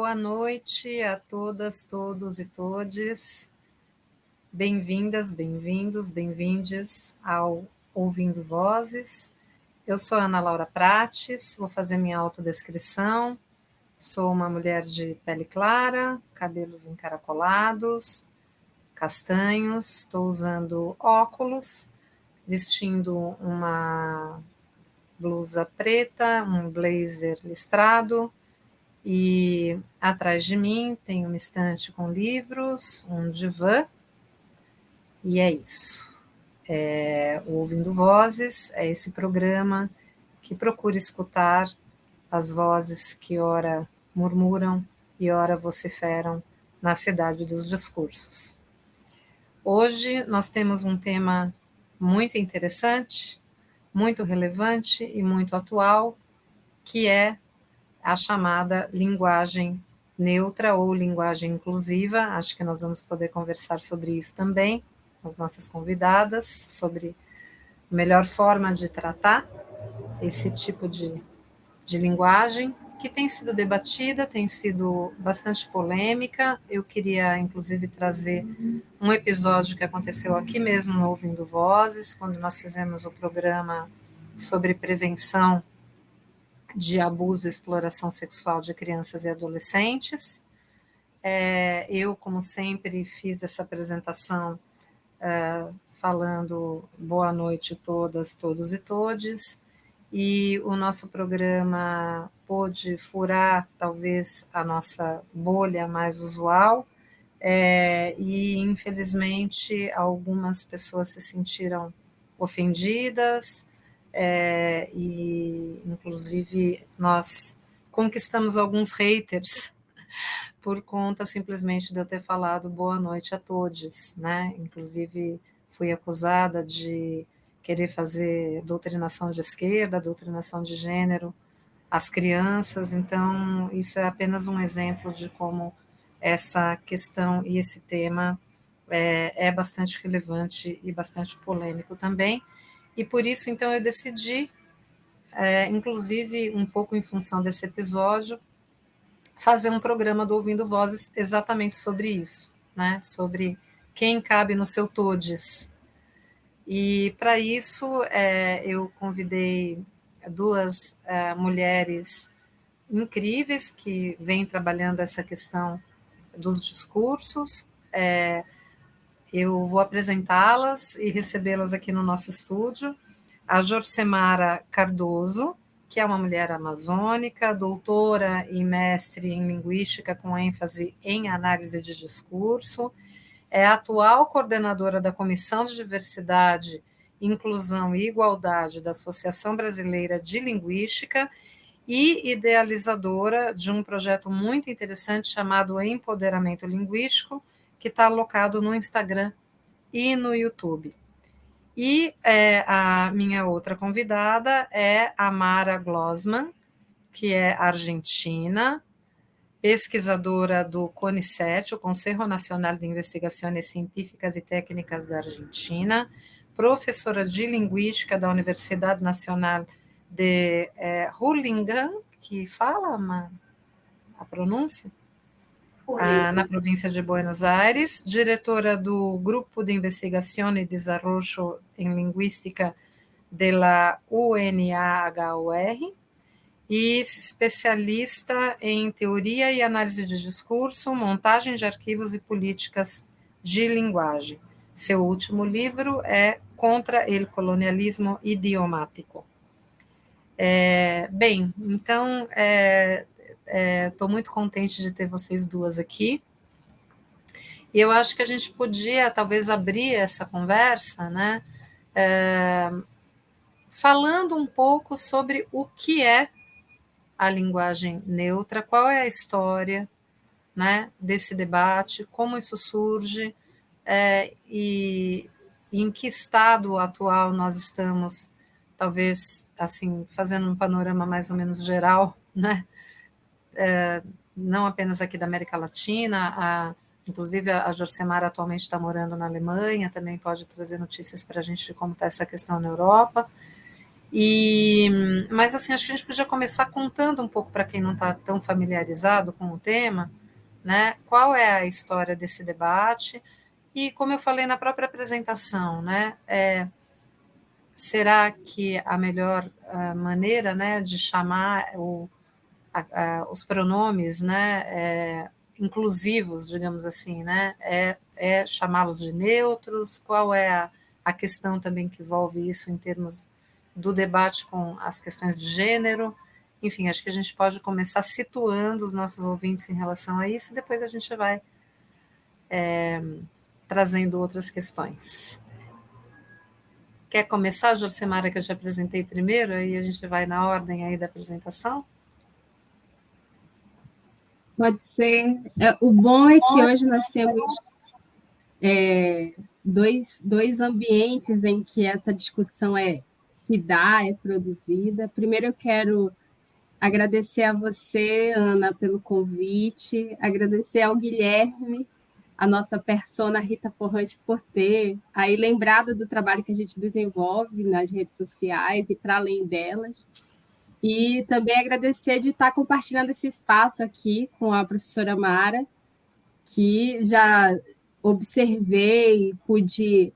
Boa noite a todas, todos e todes. Bem-vindas, bem-vindos, bem-vindes ao Ouvindo Vozes. Eu sou Ana Laura Prates, vou fazer minha autodescrição. Sou uma mulher de pele clara, cabelos encaracolados, castanhos, estou usando óculos, vestindo uma blusa preta, um blazer listrado, e atrás de mim tem uma estante com livros, um divã, e é isso. O Ouvindo Vozes é esse programa que procura escutar as vozes que ora murmuram e ora vociferam na cidade dos discursos. Hoje nós temos um tema muito interessante, muito relevante e muito atual, que é a chamada linguagem neutra ou linguagem inclusiva. Acho que nós vamos poder conversar sobre isso também, as nossas convidadas, sobre a melhor forma de tratar esse tipo de linguagem, que tem sido debatida, tem sido bastante polêmica. Eu queria, inclusive, trazer um episódio que aconteceu aqui mesmo no Ouvindo Vozes, quando nós fizemos o programa sobre prevenção de abuso e exploração sexual de crianças e adolescentes. Eu, como sempre, fiz essa apresentação falando boa noite a todas, todos e todes, e o nosso programa pôde furar, talvez, a nossa bolha mais usual, e, infelizmente, algumas pessoas se sentiram ofendidas, e, inclusive, nós conquistamos alguns haters por conta simplesmente de eu ter falado boa noite a todos, né? Inclusive, fui acusada de querer fazer doutrinação de esquerda, doutrinação de gênero às crianças. Então, isso é apenas um exemplo de como essa questão e esse tema é bastante relevante e bastante polêmico também. E por isso, então, eu decidi, inclusive, um pouco em função desse episódio, fazer um programa do Ouvindo Vozes exatamente sobre isso, né? Sobre quem cabe no seu todes. E, para isso, eu convidei duas mulheres incríveis que vêm trabalhando essa questão dos discursos. Eu vou apresentá-las e recebê-las aqui no nosso estúdio. A Jorcemara Cardoso, que é uma mulher amazônica, doutora e mestre em linguística com ênfase em análise de discurso, é a atual coordenadora da Comissão de Diversidade, Inclusão e Igualdade da Associação Brasileira de Linguística e idealizadora de um projeto muito interessante chamado Empoderamento Linguístico, que está alocado no Instagram e no YouTube. E a minha outra convidada é a Mara Glossman, que é argentina, pesquisadora do CONICET, o Conselho Nacional de Investigações Científicas e Técnicas da Argentina, professora de Linguística da Universidade Nacional de Hurlingham, que fala a pronúncia? Na província de Buenos Aires, diretora do Grupo de Investigação e Desenvolvimento em Linguística da UNAHUR, e especialista em teoria e análise de discurso, montagem de arquivos e políticas de linguagem. Seu último livro é Contra o Colonialismo Idiomático. Bem, então, estou muito contente de ter vocês duas aqui. E eu acho que a gente podia, talvez, abrir essa conversa, né, falando um pouco sobre o que é a linguagem neutra, qual é a história, né, desse debate, como isso surge, e em que estado atual nós estamos, talvez, assim, fazendo um panorama mais ou menos geral, né, não apenas aqui da América Latina, inclusive a Jorcemara atualmente está morando na Alemanha, também pode trazer notícias para a gente de como está essa questão na Europa. Mas assim, acho que a gente podia começar contando um pouco para quem não está tão familiarizado com o tema, né? Qual é a história desse debate? E como eu falei na própria apresentação, né? Será que a melhor maneira, né, de chamar os pronomes, né, inclusivos, digamos assim, né, é chamá-los de neutros? Qual é a questão também que envolve isso em termos do debate com as questões de gênero? Enfim, acho que a gente pode começar situando os nossos ouvintes em relação a isso e depois a gente vai trazendo outras questões. Quer começar, Josemara, que eu te apresentei primeiro, aí a gente vai na ordem aí da apresentação? Pode ser. O bom é que hoje nós temos dois ambientes em que essa discussão se dá, é produzida. Primeiro, eu quero agradecer a você, Ana, pelo convite, agradecer ao Guilherme, a nossa persona Rita Forrante, por ter aí lembrado do trabalho que a gente desenvolve nas redes sociais e para além delas. E também agradecer de estar compartilhando esse espaço aqui com a professora Mara, que já observei, pude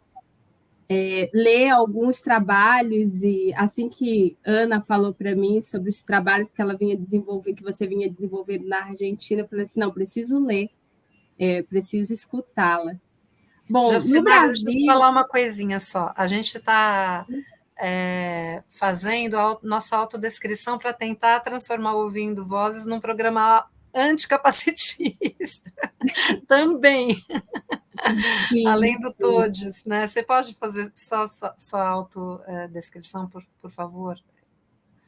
ler alguns trabalhos, e assim que Ana falou para mim sobre os trabalhos que ela vinha desenvolver, que você vinha desenvolvendo na Argentina, eu falei assim, não, preciso ler, preciso escutá-la. Bom, no Josemara, deixa eu Brasil... falar uma coisinha só. A gente está fazendo a nossa autodescrição para tentar transformar o Ouvindo Vozes num programa anticapacitista também, Sim, além do todes, né? Você pode fazer só sua autodescrição, por favor?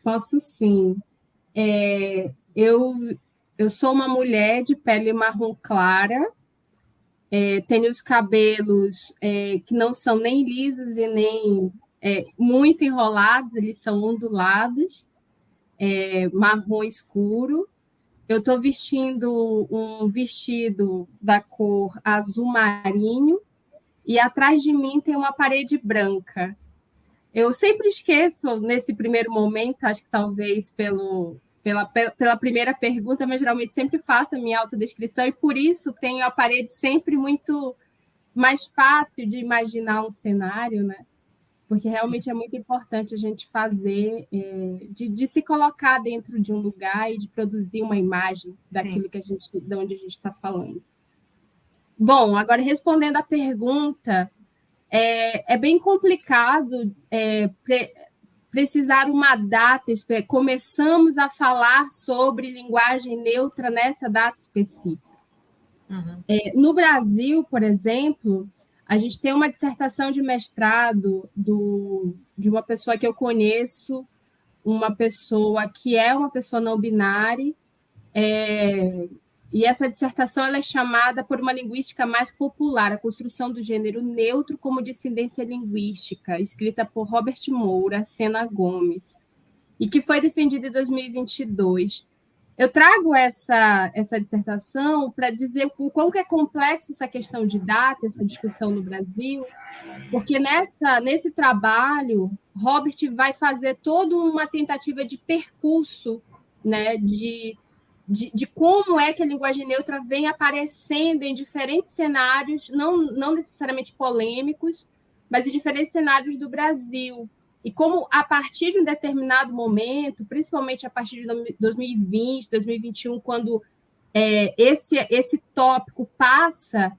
posso sim. Eu sou uma mulher de pele marrom clara, tenho os cabelos que não são nem lisos e nem muito enrolados, eles são ondulados, marrom escuro. Eu estou vestindo um vestido da cor azul marinho e atrás de mim tem uma parede branca. Eu sempre esqueço, nesse primeiro momento, acho que talvez pela primeira pergunta, mas geralmente sempre faço a minha autodescrição, e por isso tenho a parede sempre muito mais fácil de imaginar um cenário, né? Porque Sim, realmente é muito importante a gente fazer, de se colocar dentro de um lugar e de produzir uma imagem sim. daquilo que de onde a gente está falando. Bom, agora respondendo à pergunta, é bem complicado precisar uma data, começamos a falar sobre linguagem neutra nessa data específica. Uhum. No Brasil, por exemplo, a gente tem uma dissertação de mestrado de uma pessoa que eu conheço, uma pessoa que é uma pessoa não binária, e essa dissertação ela é chamada por uma linguística mais popular, a construção do gênero neutro como dissidência linguística, escrita por Robert Moura, Sena Gomes, e que foi defendida em 2022. Eu trago essa dissertação para dizer o quão que é complexa essa questão de data, essa discussão no Brasil, porque nesse trabalho, Robert vai fazer toda uma tentativa de percurso, né, de como é que a linguagem neutra vem aparecendo em diferentes cenários, não necessariamente polêmicos, mas em diferentes cenários do Brasil. E como, a partir de um determinado momento, principalmente a partir de 2020, 2021, quando esse tópico passa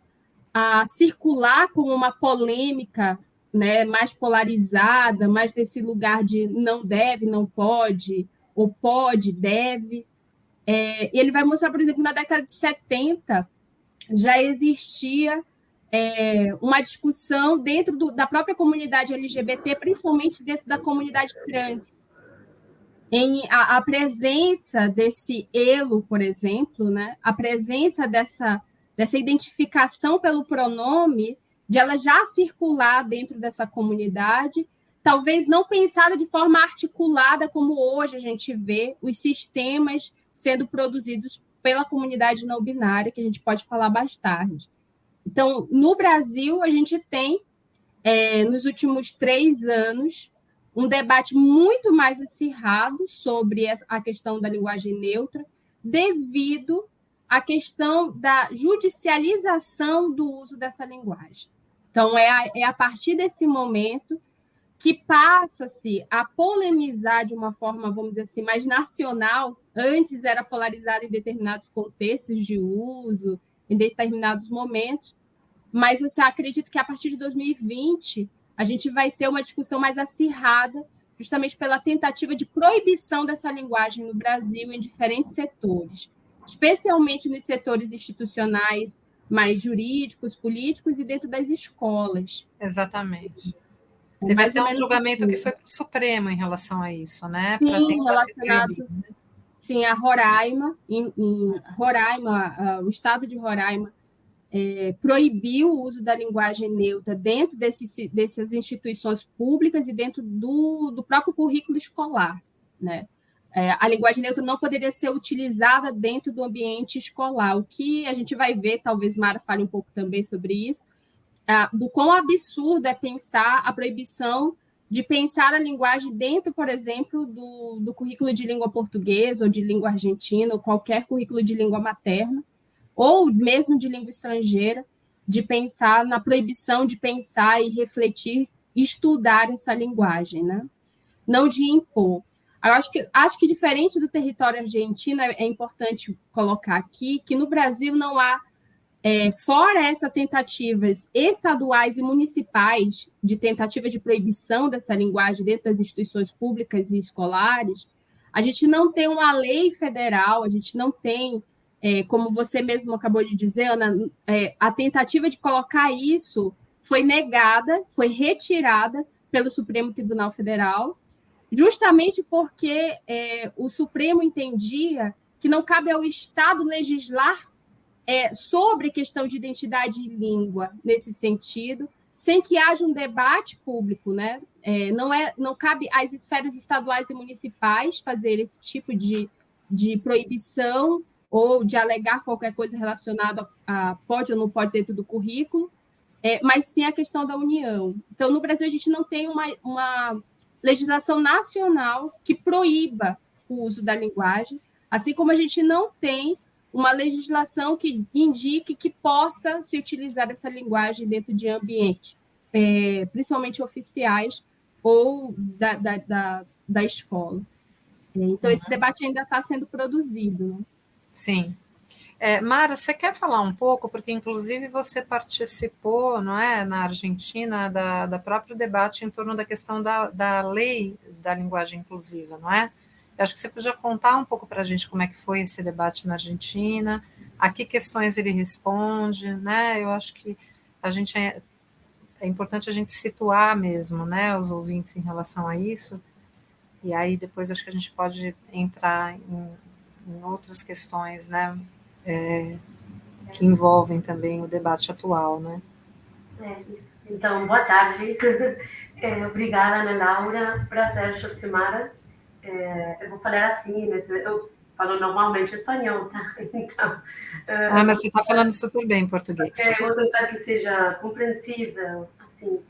a circular como uma polêmica, né, mais polarizada, mais nesse lugar de não deve, não pode, ou pode, deve. E ele vai mostrar, por exemplo, na década de 70 já existia uma discussão dentro da própria comunidade LGBT, principalmente dentro da comunidade trans, em a presença desse elo, por exemplo, né, a presença dessa identificação pelo pronome, de ela já circular dentro dessa comunidade, talvez não pensada de forma articulada como hoje a gente vê os sistemas sendo produzidos pela comunidade não binária, que a gente pode falar mais tarde. Então, no Brasil, a gente tem, nos últimos 3 anos, um debate muito mais acirrado sobre a questão da linguagem neutra, devido à questão da judicialização do uso dessa linguagem. Então, é a partir desse momento que passa-se a polemizar de uma forma, vamos dizer assim, mais nacional. Antes era polarizado em determinados contextos de uso, em determinados momentos, mas assim, acredito que a partir de 2020 a gente vai ter uma discussão mais acirrada, justamente pela tentativa de proibição dessa linguagem no Brasil em diferentes setores, especialmente nos setores institucionais mais jurídicos, políticos e dentro das escolas. Exatamente. Teve até um julgamento assim que foi para o Supremo em relação a isso, né? Sim, relacionado sim, a Roraima. Em Roraima, o estado de Roraima proibiu o uso da linguagem neutra dentro dessas instituições públicas e dentro do próprio currículo escolar, né? A linguagem neutra não poderia ser utilizada dentro do ambiente escolar, o que a gente vai ver, talvez Mara fale um pouco também sobre isso, do quão absurdo é pensar a proibição de pensar a linguagem dentro, por exemplo, do currículo de língua portuguesa ou de língua argentina, ou qualquer currículo de língua materna, ou mesmo de língua estrangeira, de pensar na proibição de pensar e refletir, estudar essa linguagem, né? Não de impor. Acho que diferente do território argentino, é importante colocar aqui que no Brasil não há, fora essas tentativas estaduais e municipais de tentativa de proibição dessa linguagem dentro das instituições públicas e escolares, a gente não tem uma lei federal, a gente não tem, como você mesmo acabou de dizer, Ana, a tentativa de colocar isso foi negada, foi retirada pelo Supremo Tribunal Federal, justamente porque o Supremo entendia que não cabe ao Estado legislar sobre questão de identidade e língua nesse sentido, sem que haja um debate público, né? Não cabe às esferas estaduais e municipais fazer esse tipo de proibição ou de alegar qualquer coisa relacionada a pode ou não pode dentro do currículo, mas sim a questão da União. Então, no Brasil, a gente não tem uma legislação nacional que proíba o uso da linguagem, assim como a gente não tem uma legislação que indique que possa se utilizar essa linguagem dentro de ambientes, principalmente oficiais ou da escola. Então, esse debate ainda está sendo produzido. Né? Sim. Mara, você quer falar um pouco, porque inclusive você participou, não é, na Argentina, da próprio debate em torno da questão da lei da linguagem inclusiva, não é? Eu acho que você podia contar um pouco para a gente como é que foi esse debate na Argentina, a que questões ele responde, né? Eu acho que a gente é importante a gente situar mesmo, né, os ouvintes em relação a isso, e aí depois acho que a gente pode entrar em outras questões, né, que envolvem também o debate atual, né? Isso. Então, boa tarde. Obrigada, Ana Laura. Prazer, Josimara. Eu vou falar assim, eu falo normalmente espanhol, tá? Então, mas você está falando super bem português. Vou tentar que seja compreensível, assim,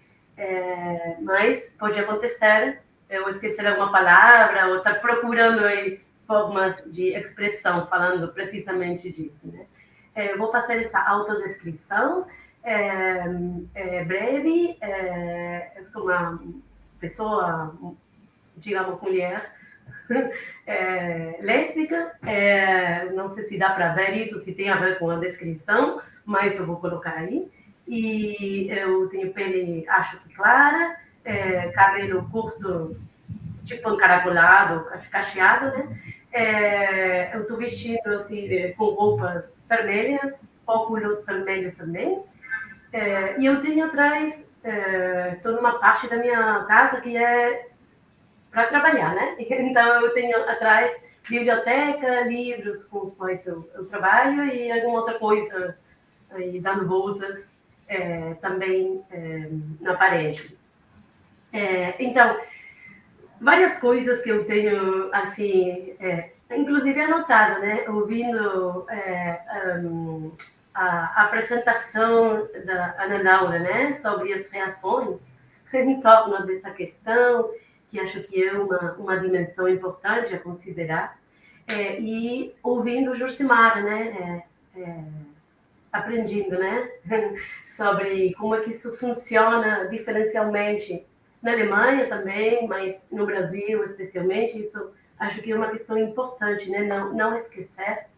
mas pode acontecer eu esquecer alguma palavra ou estar procurando aí formas de expressão, falando precisamente disso, né? Eu vou fazer essa autodescrição breve. Eu sou uma pessoa, digamos, mulher, lésbica. Não sei se dá para ver isso, se tem a ver com a descrição, mas eu vou colocar aí. E eu tenho pele, acho que clara, cabelo curto, tipo encaracolado, cacheado, né? Eu estou vestindo assim, com roupas vermelhas, óculos vermelhos também. E eu tenho atrás, estou numa parte da minha casa que é para trabalhar, né? Então eu tenho atrás biblioteca, livros com os quais eu trabalho e alguma outra coisa aí dando voltas também na parede. Então, várias coisas que eu tenho, assim, inclusive anotado, né? Ouvindo a apresentação da Ana Laura, né? Sobre as reações em torno dessa questão, que acho que é uma dimensão importante a considerar, e ouvindo o Josimar, né, aprendendo, né, sobre como é que isso funciona diferencialmente na Alemanha também, mas no Brasil especialmente. Isso acho que é uma questão importante, né, não esquecer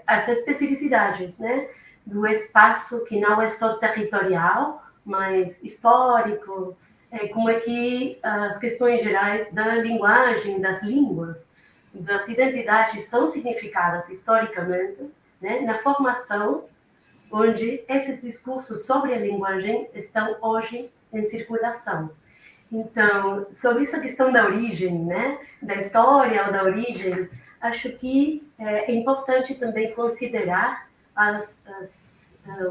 as especificidades, né, do espaço que não é só territorial, mas histórico, como é que as questões gerais da linguagem, das línguas, das identidades são significadas historicamente, né, na formação, onde esses discursos sobre a linguagem estão hoje em circulação. Então, sobre essa questão da origem, né, da história ou da origem, acho que é importante também considerar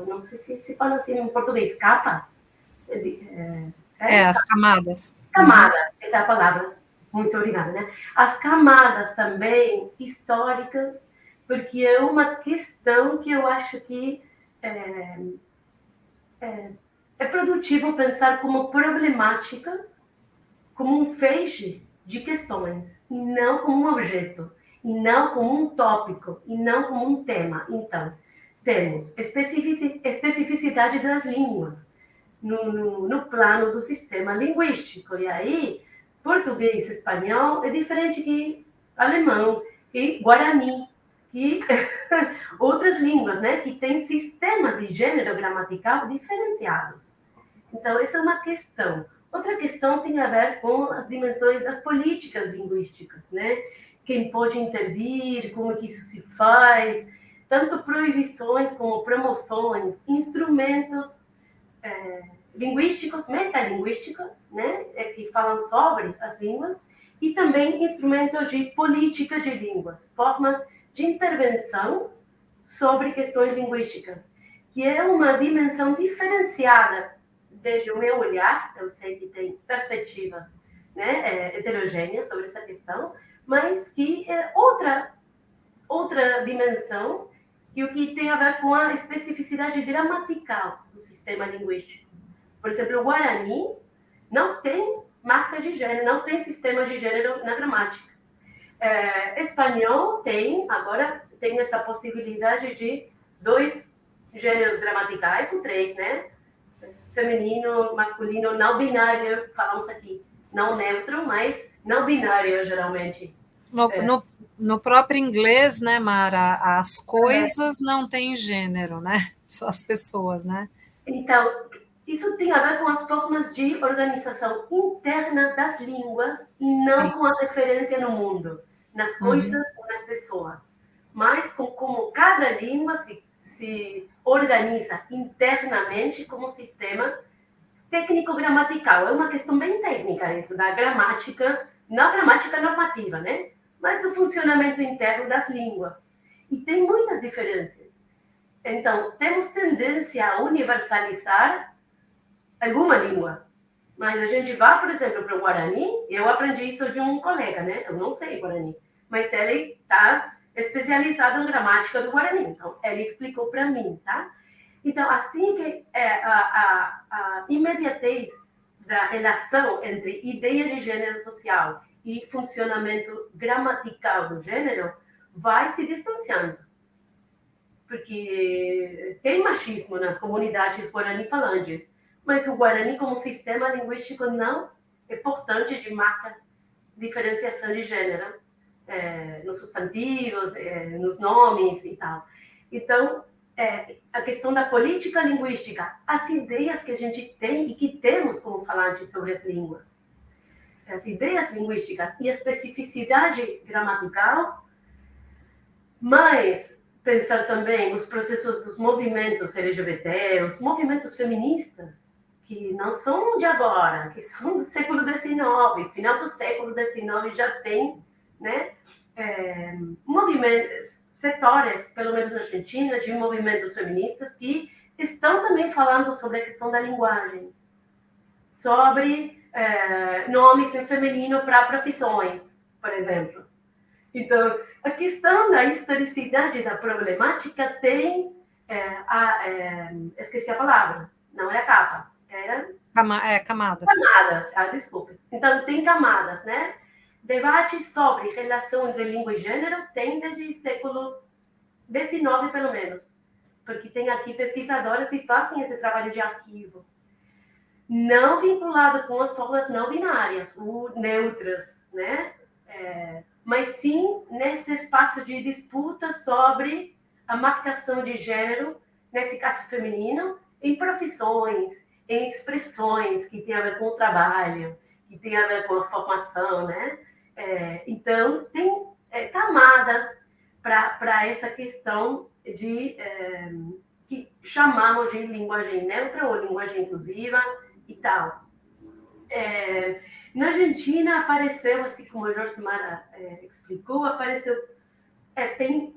não sei se fala assim em português, capas? As camadas. Camadas, essa é a palavra. Muito obrigada, né? As camadas também históricas, porque é uma questão que eu acho que é produtivo pensar como problemática, como um feixe de questões, e não como um objeto, e não como um tópico, e não como um tema. Então, temos especificidades das línguas no plano do sistema linguístico. E aí, português e espanhol é diferente que alemão e guarani e outras línguas, né, que têm sistemas de gênero gramatical diferenciados. Então, essa é uma questão. Outra questão tem a ver com as dimensões das políticas linguísticas, né? Quem pode intervir, como que isso se faz, tanto proibições como promoções, instrumentos linguísticos, metalinguísticos, né? Que falam sobre as línguas, e também instrumentos de política de línguas, formas de intervenção sobre questões linguísticas, que é uma dimensão diferenciada desde o meu olhar. Eu sei que tem perspectivas, né, heterogêneas sobre essa questão, mas que é outra dimensão, que o que tem a ver com a especificidade gramatical do sistema linguístico. Por exemplo, o Guarani não tem marca de gênero, não tem sistema de gênero na gramática. Espanhol agora tem essa possibilidade de 2 gêneros gramaticais, ou 3, né? Feminino, masculino, não binário, falamos aqui, não neutro, mas não binário, geralmente. No próprio inglês, né, Mara, as coisas não têm gênero, né? Só as pessoas, né? Então, isso tem a ver com as formas de organização interna das línguas e não Sim. com a referência no mundo, nas coisas ou nas pessoas, mas com como cada língua se organiza internamente como sistema técnico-gramatical. É uma questão bem técnica isso, da gramática, não gramática normativa, né? Mas do funcionamento interno das línguas. E tem muitas diferenças. Então, temos tendência a universalizar alguma língua. Mas a gente vai, por exemplo, para o Guarani, eu aprendi isso de um colega, né? Eu não sei Guarani, mas ele está especializado em gramática do Guarani. Então, ele explicou para mim, tá? Então, assim que a imediatez da relação entre ideia de gênero social e funcionamento gramatical do gênero vai se distanciando. Porque tem machismo nas comunidades guarani-falantes, mas o Guarani como sistema linguístico não é portante de marca diferenciação de gênero nos substantivos, nos nomes e tal. Então, a questão da política linguística, as ideias que a gente tem e que temos como falantes sobre as línguas, as ideias linguísticas e a especificidade gramatical, mas pensar também os processos dos movimentos LGBT, os movimentos feministas, que não são de agora, que são do século XIX, final do século XIX já tem, né, movimentos, setores, pelo menos na Argentina, de movimentos feministas que estão também falando sobre a questão da linguagem, sobre nomes em feminino para profissões, por exemplo. Então, a questão da historicidade da problemática tem esqueci a palavra, não era capas, era Camadas. Camadas, desculpe. Então, tem camadas, né? Debate sobre relação entre língua e gênero tem desde o século XIX, pelo menos. Porque tem aqui pesquisadoras que fazem esse trabalho de arquivo. Não vinculado com as formas não binárias, ou neutras, né? Mas sim nesse espaço de disputa sobre a marcação de gênero, nesse caso feminino, em profissões, em expressões que tem a ver com o trabalho, que tem a ver com a formação, né? Então, tem camadas para essa questão de que chamamos de linguagem neutra ou linguagem inclusiva e tal. Na Argentina apareceu, assim como a Josimara explicou, tem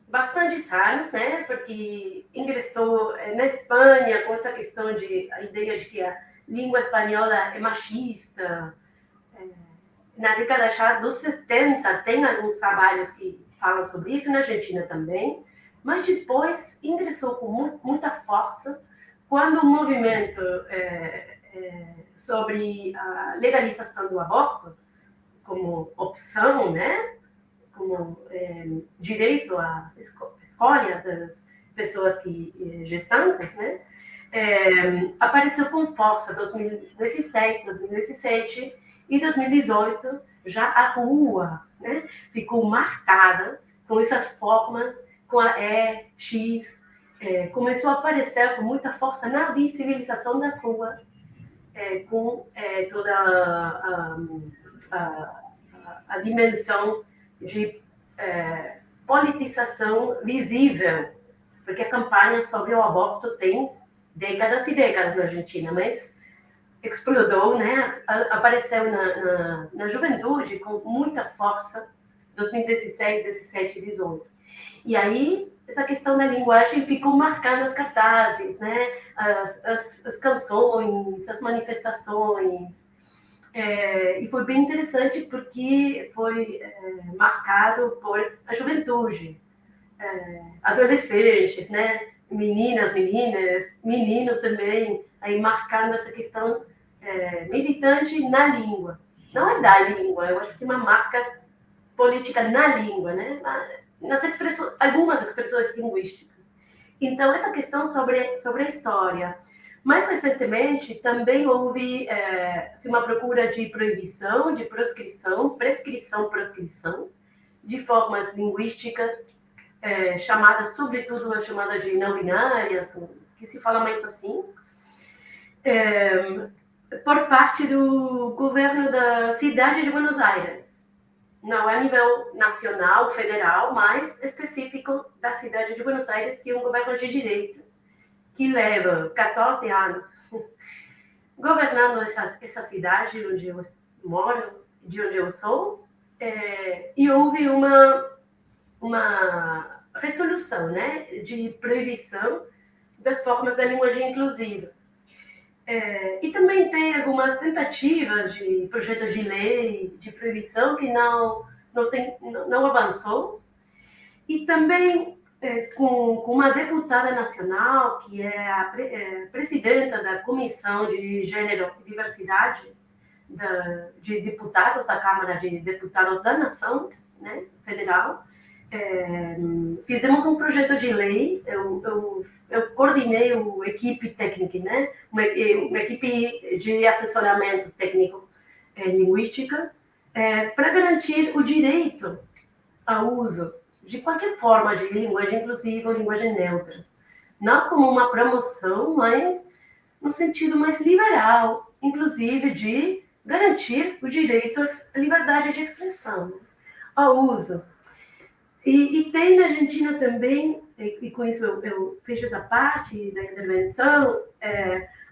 bastantes anos, né? Porque ingressou na Espanha com essa questão a ideia de que a língua espanhola é machista. Na década já dos 70 tem alguns trabalhos que falam sobre isso, na Argentina também, mas depois ingressou com muita força quando o movimento sobre a legalização do aborto como opção, né? Como direito à escolha das pessoas gestantes, né? Apareceu com força em 2016, 2017 e 2018, já a rua, né? Ficou marcada com essas formas, com a E, X, começou a aparecer com muita força na visibilização das ruas, com toda a dimensão de politização visível, porque a campanha sobre o aborto tem décadas e décadas na Argentina, mas explodou, né? Apareceu na juventude com muita força, 2016, 17 e 18. E aí, essa questão da linguagem ficou marcando os cartazes, né? As canções, as manifestações. E foi bem interessante porque foi marcado por a juventude, adolescentes, né? Meninas, meninos também, aí marcando essa questão militante na língua. Não é da língua, eu acho que uma marca política na língua, né? Nas algumas expressões linguísticas. Então, essa questão sobre a história. Mais recentemente, também houve uma procura de proibição, de prescrição, de formas linguísticas, chamadas, sobretudo as chamadas de não binárias, que se fala mais assim, por parte do governo da cidade de Buenos Aires. Não a nível nacional, federal, mas específico da cidade de Buenos Aires, que é um governo de direito, que leva 14 anos governando essa cidade onde eu moro, de onde eu sou, e houve uma resolução, né, de proibição das formas da linguagem inclusiva. E também tem algumas tentativas de projetos de lei de proibição que não avançou. E também com uma deputada nacional, que é a presidenta da Comissão de Gênero e Diversidade de Deputados da Câmara de Deputados da Nação, né, Federal. Fizemos um projeto de lei, eu coordenei uma equipe técnica, né, uma equipe de assessoramento técnico linguística, para garantir o direito ao uso de qualquer forma de linguagem inclusiva ou linguagem neutra. Não como uma promoção, mas no sentido mais liberal, inclusive de garantir o direito à liberdade de expressão, ao uso. E tem na Argentina também, e com isso eu fecho essa parte da intervenção,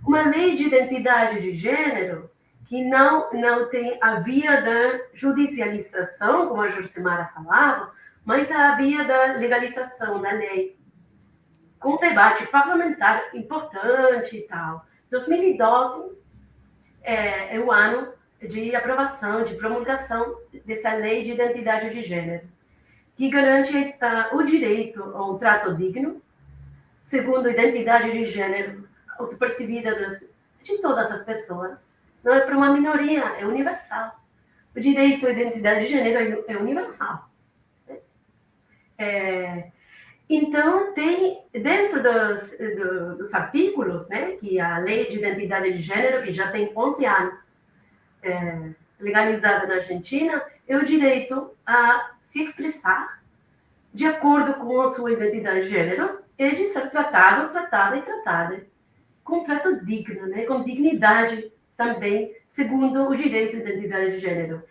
uma lei de identidade de gênero que não tem a via da judicialização, como a Josimara falava, mas a via da legalização da lei, com debate parlamentar importante e tal. 2012 é o ano de aprovação, de promulgação dessa lei de identidade de gênero, que garante o direito a um trato digno, segundo a identidade de gênero autopercebida das de todas as pessoas, não é para uma minoria, é universal. O direito à identidade de gênero é universal. Então, tem, dentro dos artículos, né, que a Lei de Identidade de Gênero, que já tem 11 anos, legalizada na Argentina, é o direito a se expressar de acordo com a sua identidade de gênero e de ser tratado, tratada e tratada com trato digno, né, com dignidade também, segundo o direito à identidade de gênero.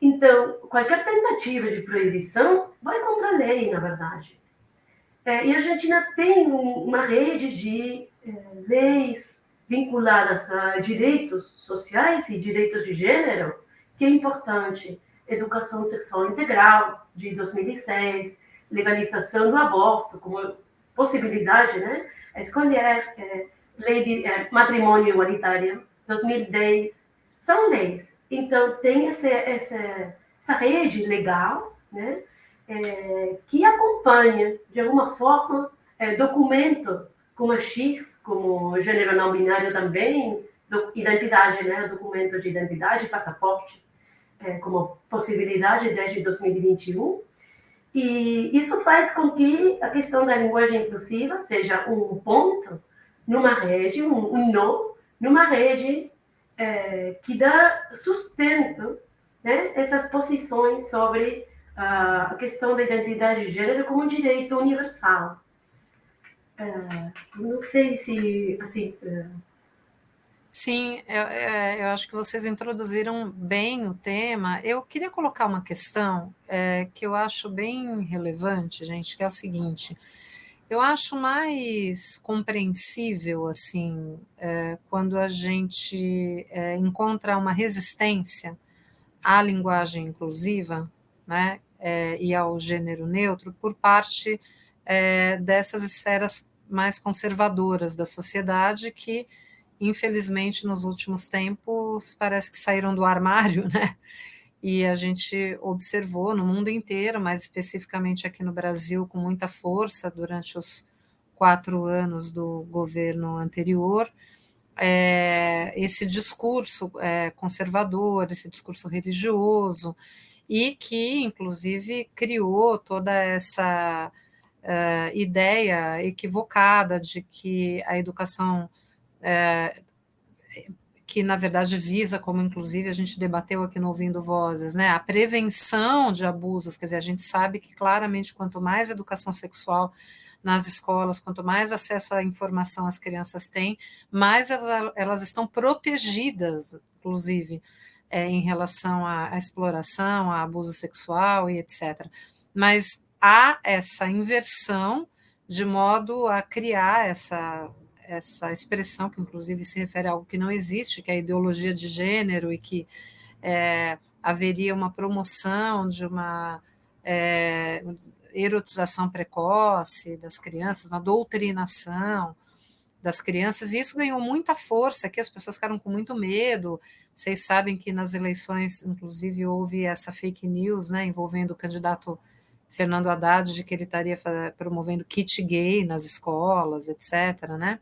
Então, qualquer tentativa de proibição vai contra a lei, na verdade. E a Argentina tem uma rede de leis vinculadas a direitos sociais e direitos de gênero, que é importante. Educação sexual integral, de 2006, legalização do aborto como possibilidade, né, a escolher, lei de matrimônio igualitário, 2010, são leis. Então, tem essa rede legal, né, que acompanha, de alguma forma, documento como a X, como gênero não binário também, identidade, né, documento de identidade, passaporte, como possibilidade desde 2021. E isso faz com que a questão da linguagem inclusiva seja um ponto numa rede, um nó, numa rede que dá sustento, né, essas posições sobre a questão da identidade de gênero como um direito universal. Não sei se, assim... Sim, eu acho que vocês introduziram bem o tema. Eu queria colocar uma questão que eu acho bem relevante, gente, que é o seguinte: eu acho mais compreensível, assim, quando a gente encontra uma resistência à linguagem inclusiva, né, e ao gênero neutro por parte dessas esferas mais conservadoras da sociedade que, infelizmente, nos últimos tempos, parece que saíram do armário, né? E a gente observou no mundo inteiro, mas especificamente aqui no Brasil, com muita força durante os 4 anos do governo anterior, esse discurso conservador, esse discurso religioso, e que, inclusive, criou toda essa ideia equivocada de que a educação que na verdade visa, como inclusive a gente debateu aqui no Ouvindo Vozes, né, a prevenção de abusos, quer dizer, a gente sabe que claramente quanto mais educação sexual nas escolas, quanto mais acesso à informação as crianças têm, mais elas estão protegidas, inclusive, em relação à exploração, a abuso sexual e etc. Mas há essa inversão de modo a criar essa expressão, que inclusive se refere a algo que não existe, que é a ideologia de gênero, e que haveria uma promoção de uma erotização precoce das crianças, uma doutrinação das crianças, e isso ganhou muita força, que as pessoas ficaram com muito medo. Vocês sabem que nas eleições, inclusive, houve essa fake news, né, envolvendo o candidato Fernando Haddad, de que ele estaria promovendo kit gay nas escolas, etc., né?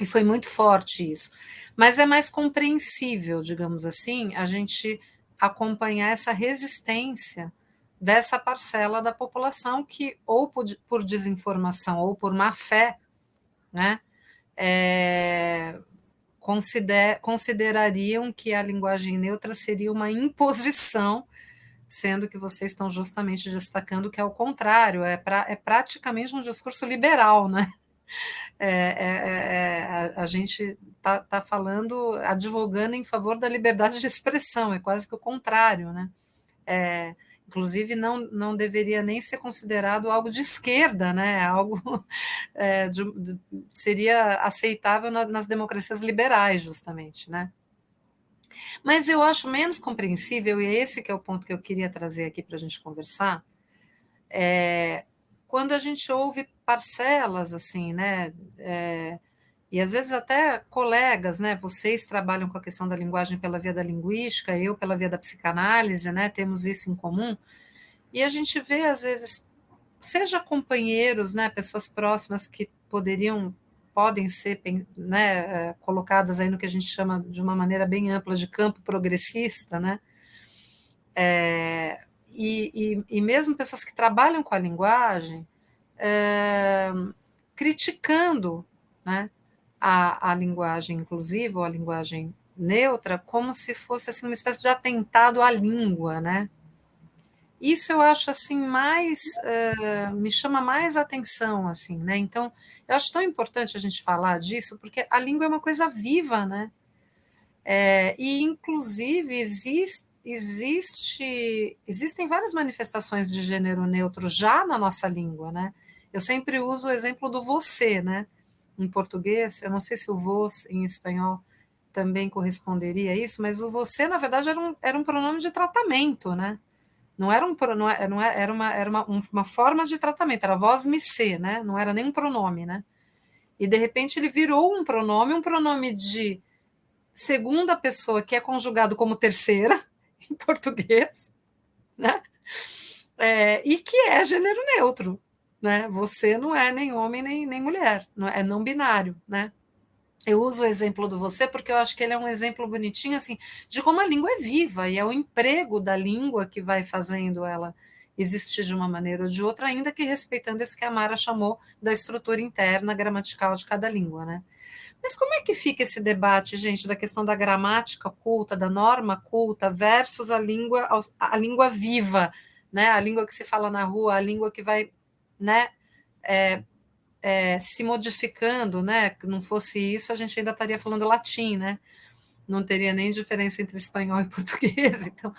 E foi muito forte isso. Mas é mais compreensível, digamos assim, a gente acompanhar essa resistência dessa parcela da população que, ou por desinformação ou por má fé, né, considerariam que a linguagem neutra seria uma imposição, sendo que vocês estão justamente destacando que é o contrário, é praticamente um discurso liberal, né? A gente está falando, advogando em favor da liberdade de expressão, é quase que o contrário, né? Inclusive, não deveria nem ser considerado algo de esquerda, né? Algo seria aceitável nas democracias liberais, justamente, né? Mas eu acho menos compreensível, e esse que é o ponto que eu queria trazer aqui para a gente conversar, quando a gente ouve parcelas, assim, né, e às vezes até colegas, né, vocês trabalham com a questão da linguagem pela via da linguística, eu pela via da psicanálise, né, temos isso em comum, e a gente vê, às vezes, seja companheiros, né, pessoas próximas que podem ser, né, colocadas aí no que a gente chama de uma maneira bem ampla de campo progressista, né? E mesmo pessoas que trabalham com a linguagem criticando, né, a linguagem inclusiva ou a linguagem neutra como se fosse assim, uma espécie de atentado à língua, né? Isso eu acho assim mais me chama mais atenção, assim, né? Então eu acho tão importante a gente falar disso porque a língua é uma coisa viva, né? E inclusive existem várias manifestações de gênero neutro já na nossa língua, né? Eu sempre uso o exemplo do você, né? Em português, eu não sei se o vos em espanhol também corresponderia a isso, mas o você, na verdade, era um pronome de tratamento, né? Não era uma forma de tratamento, era vós me se, né? Não era nem um pronome, né? E de repente ele virou um pronome de segunda pessoa que é conjugado como terceira em português, né? E que é gênero neutro, né? Você não é nem homem nem mulher, é não binário, né? Eu uso o exemplo do você porque eu acho que ele é um exemplo bonitinho assim de como a língua é viva e é o emprego da língua que vai fazendo ela existir de uma maneira ou de outra, ainda que respeitando isso que a Mara chamou da estrutura interna gramatical de cada língua, né? Mas como é que fica esse debate, gente, da questão da gramática culta, da norma culta versus a língua viva, né? A língua que se fala na rua, a língua que vai, né? Se modificando, né? Que não fosse isso, a gente ainda estaria falando latim, né? Não teria nem diferença entre espanhol e português. Então,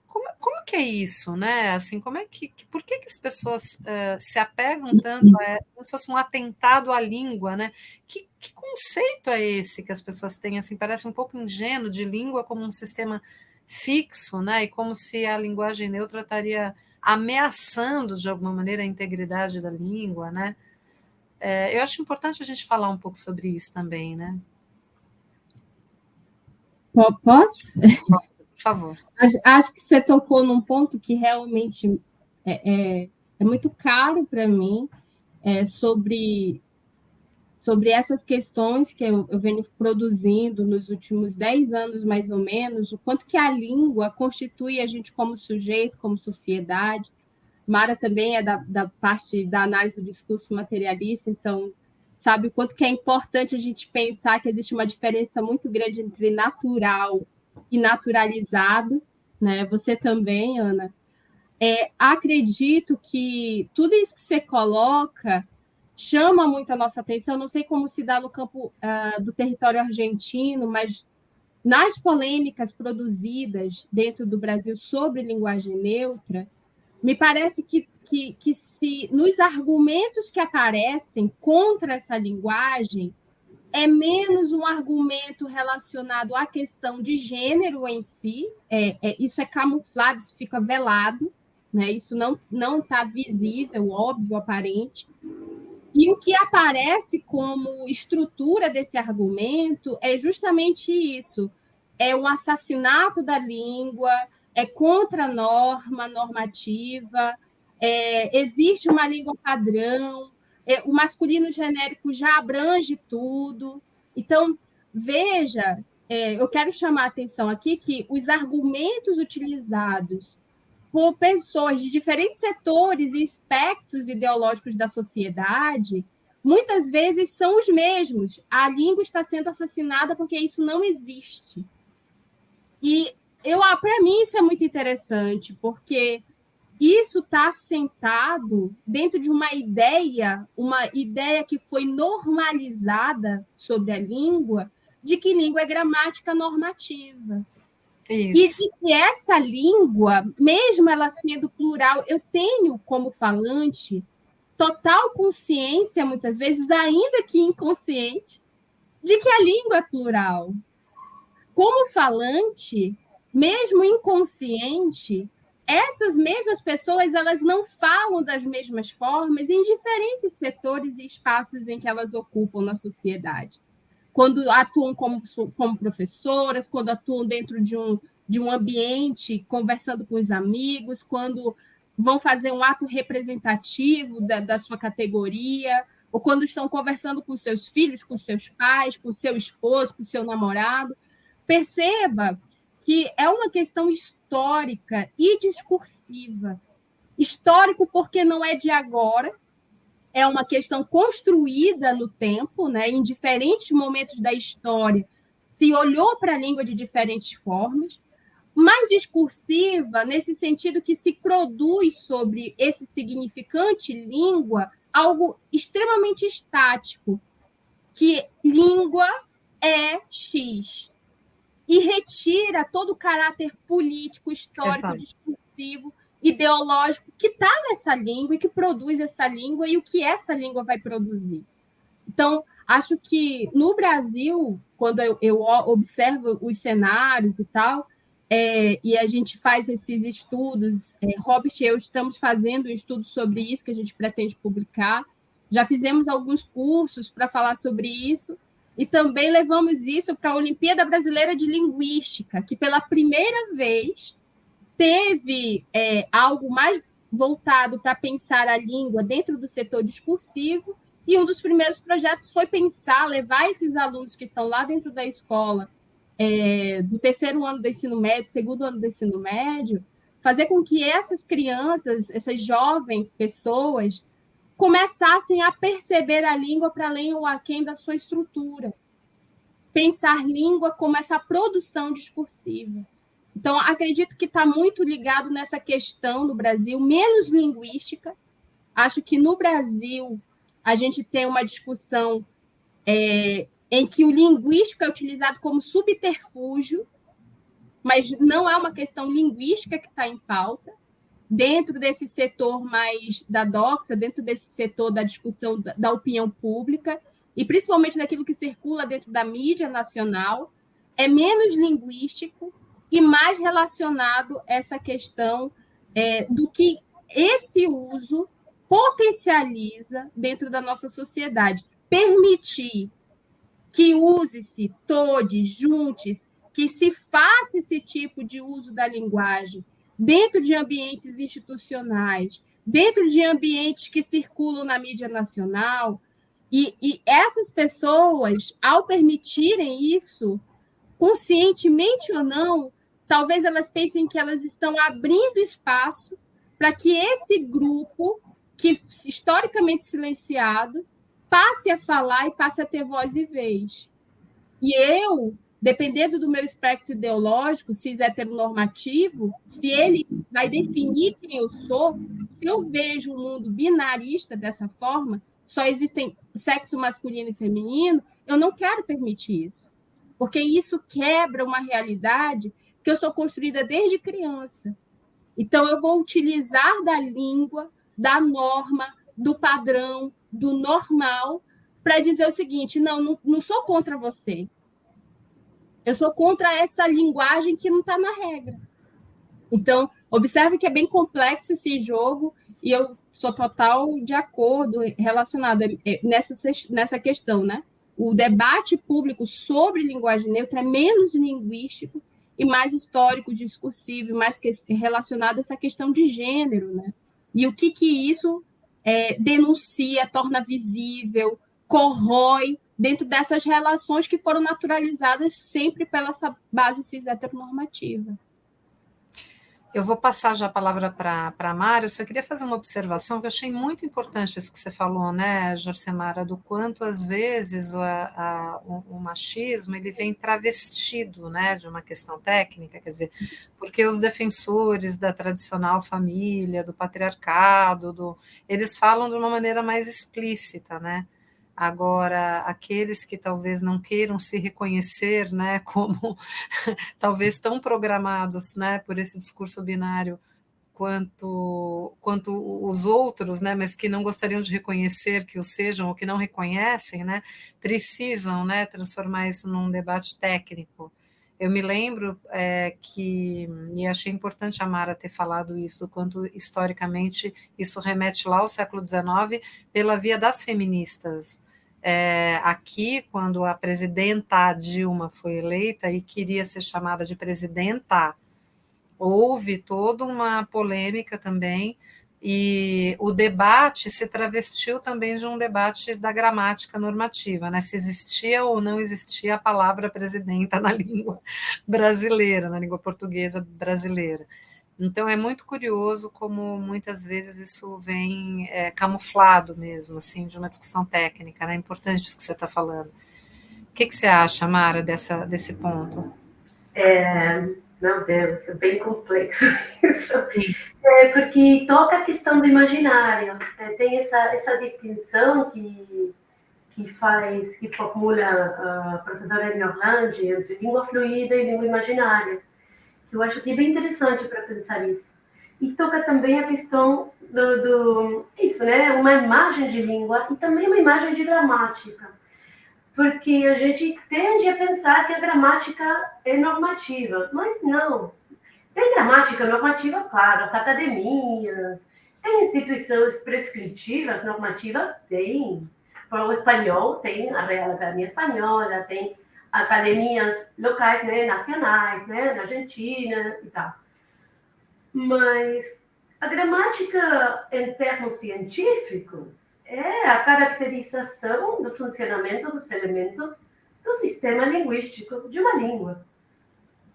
como que é isso, né? Assim, por que as pessoas se apegam tanto como se fosse um atentado à língua, né? Que conceito é esse que as pessoas têm? Assim, parece um pouco ingênuo de língua como um sistema fixo, né? E como se a linguagem neutra estaria ameaçando de alguma maneira a integridade da língua, né? Eu acho importante a gente falar um pouco sobre isso também, né? Posso? Por favor. Acho que você tocou num ponto que realmente é muito caro para mim, sobre essas questões que eu venho produzindo nos últimos 10 anos, mais ou menos, o quanto que a língua constitui a gente como sujeito, como sociedade. Mara também é da parte da análise do discurso materialista, então sabe o quanto que é importante a gente pensar que existe uma diferença muito grande entre natural e naturalizado, né? Você também, Ana. Acredito que tudo isso que você coloca chama muito a nossa atenção. Não sei como se dá no campo do território argentino, mas nas polêmicas produzidas dentro do Brasil sobre linguagem neutra, me parece que se nos argumentos que aparecem contra essa linguagem, é menos um argumento relacionado à questão de gênero em si, isso é camuflado, isso fica velado, né? Isso não está visível, óbvio, aparente. E o que aparece como estrutura desse argumento é justamente isso: é um assassinato da língua, é contra a normativa, existe uma língua padrão, o masculino genérico já abrange tudo. Então, veja, eu quero chamar a atenção aqui que os argumentos utilizados por pessoas de diferentes setores e espectros ideológicos da sociedade, muitas vezes são os mesmos. A língua está sendo assassinada porque isso não existe. E para mim isso é muito interessante, porque isso está assentado dentro de uma ideia que foi normalizada sobre a língua, de que língua é gramática normativa. Isso. E de que essa língua, mesmo ela sendo plural, eu tenho, como falante, total consciência, muitas vezes, ainda que inconsciente, de que a língua é plural. Como falante, mesmo inconsciente, essas mesmas pessoas elas não falam das mesmas formas em diferentes setores e espaços em que elas ocupam na sociedade. Quando atuam como professoras, quando atuam dentro de um ambiente, conversando com os amigos, quando vão fazer um ato representativo da sua categoria, ou quando estão conversando com seus filhos, com seus pais, com seu esposo, com seu namorado. Perceba que é uma questão histórica e discursiva. Histórico porque não é de agora, é uma questão construída no tempo, né? Em diferentes momentos da história se olhou para a língua de diferentes formas, mas discursiva nesse sentido que se produz sobre esse significante língua algo extremamente estático, que língua é X, e retira todo o caráter político, histórico, Exato. discursivo, ideológico que está nessa língua e que produz essa língua e o que essa língua vai produzir. Então, acho que no Brasil, quando eu observo os cenários e tal, e a gente faz esses estudos, Robert e eu estamos fazendo um estudo sobre isso que a gente pretende publicar, já fizemos alguns cursos para falar sobre isso, e também levamos isso para a Olimpíada Brasileira de Linguística, que pela primeira vez teve algo mais voltado para pensar a língua dentro do setor discursivo, e um dos primeiros projetos foi pensar, levar esses alunos que estão lá dentro da escola, do terceiro ano do ensino médio, segundo ano do ensino médio, fazer com que essas crianças, essas jovens pessoas, começassem a perceber a língua para além ou aquém da sua estrutura. Pensar língua como essa produção discursiva. Então, acredito que está muito ligado nessa questão no Brasil, menos linguística. Acho que no Brasil a gente tem uma discussão em que o linguístico é utilizado como subterfúgio, mas não é uma questão linguística que está em pauta. Dentro desse setor mais da doxa, dentro desse setor da discussão da opinião pública, e principalmente daquilo que circula dentro da mídia nacional, é menos linguístico e mais relacionado a essa questão do que esse uso potencializa dentro da nossa sociedade. Permitir que use-se, todes, juntes, que se faça esse tipo de uso da linguagem dentro de ambientes institucionais, dentro de ambientes que circulam na mídia nacional, e essas pessoas, ao permitirem isso, conscientemente ou não, talvez elas pensem que elas estão abrindo espaço para que esse grupo, que historicamente silenciado, passe a falar e passe a ter voz e vez. E eu, dependendo do meu espectro ideológico, cis heteronormativo, se ele vai definir quem eu sou, se eu vejo um mundo binarista dessa forma, só existem sexo masculino e feminino, eu não quero permitir isso. Porque isso quebra uma realidade que eu sou construída desde criança. Então, eu vou utilizar da língua, da norma, do padrão, do normal, para dizer o seguinte: não sou contra você. Eu sou contra essa linguagem que não está na regra. Então, observe que é bem complexo esse jogo, e eu sou total de acordo relacionado nessa questão, né? O debate público sobre linguagem neutra é menos linguístico e mais histórico, discursivo, mais relacionado a essa questão de gênero, né? E o que isso denuncia, torna visível, corrói dentro dessas relações que foram naturalizadas sempre pela essa base cis heteronormativa. Eu vou passar já a palavra para a Mara. Eu só queria fazer uma observação que eu achei muito importante isso que você falou, né, Jorcemara, do quanto às vezes o machismo ele vem travestido, né, de uma questão técnica, quer dizer, porque os defensores da tradicional família, do patriarcado, eles falam de uma maneira mais explícita, né? Agora, aqueles que talvez não queiram se reconhecer, né, como talvez tão programados, né, por esse discurso binário quanto os outros, né, mas que não gostariam de reconhecer que o sejam ou que não reconhecem, né, precisam, né, transformar isso num debate técnico. Eu me lembro e achei importante a Mara ter falado isso, do quanto historicamente isso remete lá ao século XIX pela via das feministas. Aqui, quando a presidenta Dilma foi eleita e queria ser chamada de presidenta, houve toda uma polêmica também, E o debate se travestiu também de um debate da gramática normativa, né? Se existia ou não existia a palavra presidenta na língua brasileira, na língua portuguesa brasileira. Então é muito curioso como muitas vezes isso vem camuflado mesmo, assim, de uma discussão técnica, né? É importante isso que você está falando. O que você acha, Mara, desse ponto? Meu Deus, é bem complexo isso. Porque toca a questão do imaginário. Tem essa distinção que formula a professora Eni Orlandi entre língua fluida e língua imaginária, que eu acho que é bem interessante para pensar isso. E toca também a questão isso, né? Uma imagem de língua e também uma imagem de gramática. Porque a gente tende a pensar que a gramática é normativa, mas não. Tem gramática normativa, claro, as academias, tem instituições prescritivas, normativas, tem. Para o espanhol, tem a Real Academia Espanhola, tem academias locais, né, nacionais, né, na Argentina e tal. Mas a gramática, em termos científicos, é a caracterização do funcionamento dos elementos do sistema linguístico de uma língua.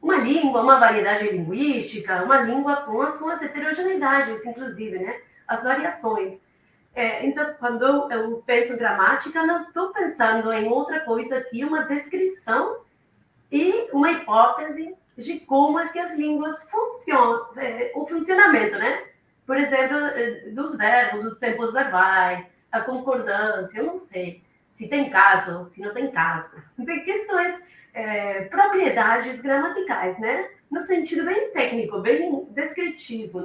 Uma língua, uma variedade linguística, uma língua com as suas heterogeneidades, inclusive, né? As variações. Então, quando eu penso em gramática, não estou pensando em outra coisa que uma descrição e uma hipótese de como é que as línguas funcionam, o funcionamento, né? Por exemplo, dos verbos, dos tempos verbais, a concordância, eu não sei se tem caso, se não tem caso. Tem questões, propriedades gramaticais, né? No sentido bem técnico, bem descritivo,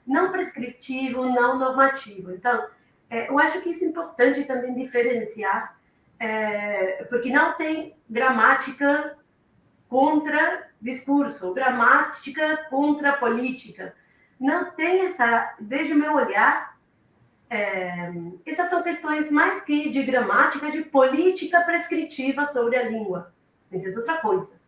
não prescritivo, não normativo. Então, eu acho que isso é importante também diferenciar, porque não tem gramática contra discurso, gramática contra política. Não tem essa, desde o meu olhar, essas são questões mais que de gramática, de política prescritiva sobre a língua. Isso é outra coisa.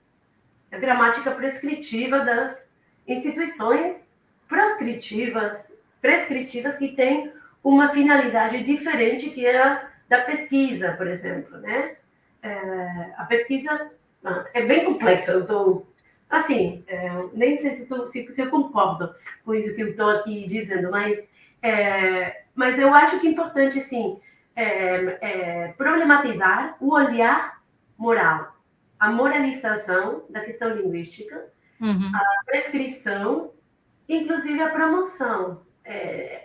A gramática prescritiva das instituições prescritivas que têm uma finalidade diferente que é a da pesquisa, por exemplo, né? A pesquisa é bem complexo. Eu estou, assim, nem sei se eu concordo com isso que eu estou aqui dizendo, mas eu acho que é importante, assim, problematizar o olhar moral, a moralização da questão linguística, a prescrição, inclusive a promoção.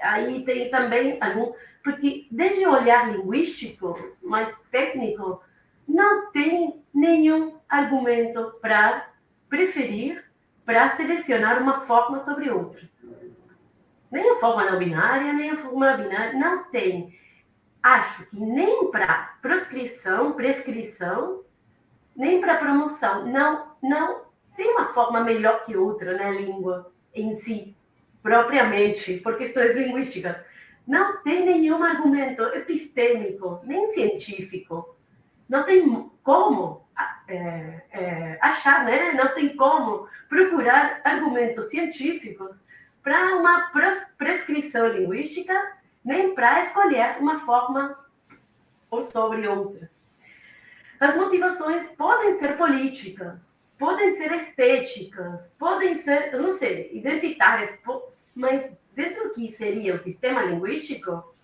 Aí tem também porque desde o olhar linguístico, mais técnico, não tem nenhum argumento para preferir, para selecionar uma forma sobre outra. Nem a forma não binária, nem a forma binária, não tem. Acho que nem para prescrição, nem para promoção. Não tem uma forma melhor que outra na língua em si, propriamente, por questões linguísticas. Não tem nenhum argumento epistêmico, nem científico. Não tem como achar, né? Não tem como procurar argumentos científicos para uma prescrição linguística, nem para escolher uma forma ou sobre outra. As motivações podem ser políticas, podem ser estéticas, podem ser, eu não sei, identitárias, mas dentro do que seria o sistema linguístico,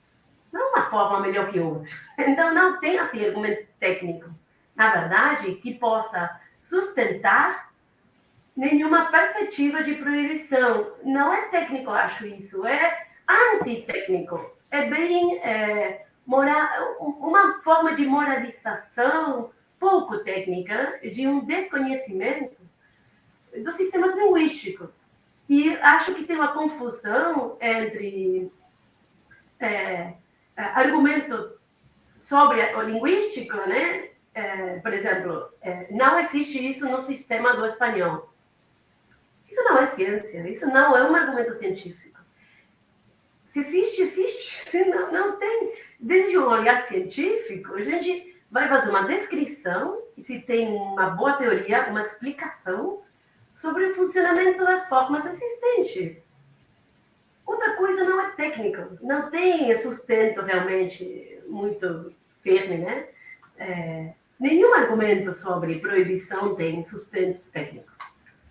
não é uma forma melhor que outra. Então, não tem assim argumento técnico, na verdade, que possa sustentar nenhuma perspectiva de proibição. Não é técnico, eu acho isso, é antitécnico. É bem uma forma de moralização pouco técnica, de um desconhecimento dos sistemas linguísticos. E acho que tem uma confusão entre argumento sobre o linguístico, né? Por exemplo, não existe isso no sistema do espanhol. Isso não é ciência, isso não é um argumento científico. Se existe, existe. Se não tem. Desde um olhar científico, a gente vai fazer uma descrição, e se tem uma boa teoria, uma explicação sobre o funcionamento das formas existentes. Outra coisa não é técnica, não tem sustento realmente muito firme, né? Nenhum argumento sobre proibição tem sustento técnico.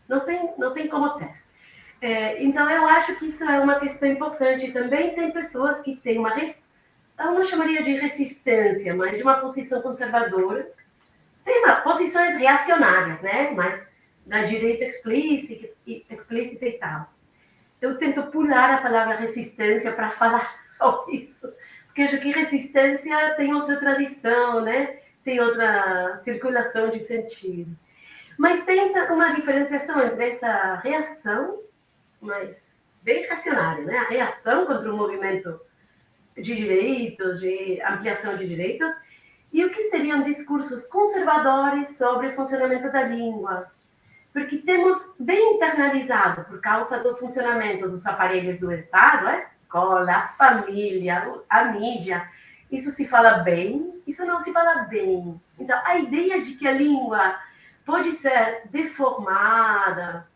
Não tem como ter. Então, eu acho que isso é uma questão importante. Também tem pessoas que têm eu não chamaria de resistência, mas de uma posição conservadora. Tem posições reacionárias, né? Mas da direita explícita e tal. Eu tento pular a palavra resistência para falar só isso, porque acho que resistência tem outra tradição, né? Tem outra circulação de sentido. Mas tem uma diferenciação entre essa reação, mas bem racionária, né? A reação contra o movimento de direitos, de ampliação de direitos, e o que seriam discursos conservadores sobre o funcionamento da língua. Porque temos bem internalizado, por causa do funcionamento dos aparelhos do Estado, a escola, a família, a mídia, isso se fala bem, isso não se fala bem. Então, a ideia de que a língua pode ser deformada,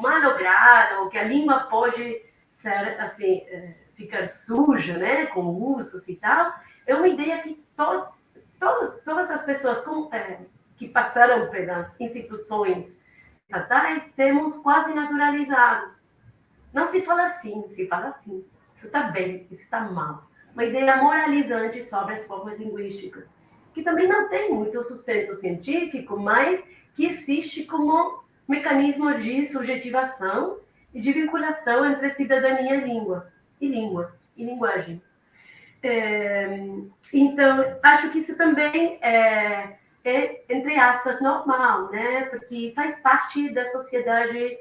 malograda, ou que a língua pode ser, assim, ficar suja, né, com usos e tal, é uma ideia que todas as pessoas que passaram pelas instituições estatais temos quase naturalizado. Não se fala assim, se fala assim. Isso está bem, isso está mal. Uma ideia moralizante sobre as formas linguísticas, que também não tem muito sustento científico, mas que existe como mecanismo de subjetivação e de vinculação entre cidadania e língua, e línguas, e linguagem. Então, acho que isso também é, entre aspas, normal, né? Porque faz parte da sociedade,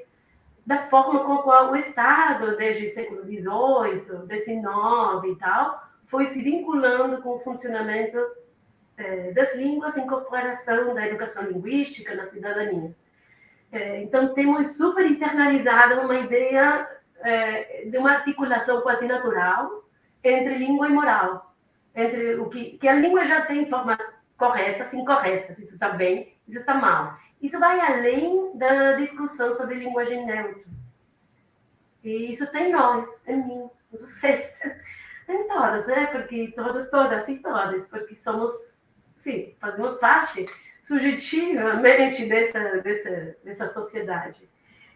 da forma com a qual o Estado, desde o século XVIII, XIX e tal, foi se vinculando com o funcionamento das línguas, incorporação da educação linguística na cidadania. Então, temos super internalizado uma ideia de uma articulação quase natural entre língua e moral, entre o que a língua já tem formas corretas, incorretas, isso está bem, isso está mal. Isso vai além da discussão sobre linguagem neutra. E isso tem nós, em mim, em vocês, em todas, né? Porque todas e todas, porque somos, sim, fazemos parte subjetivamente dessa sociedade.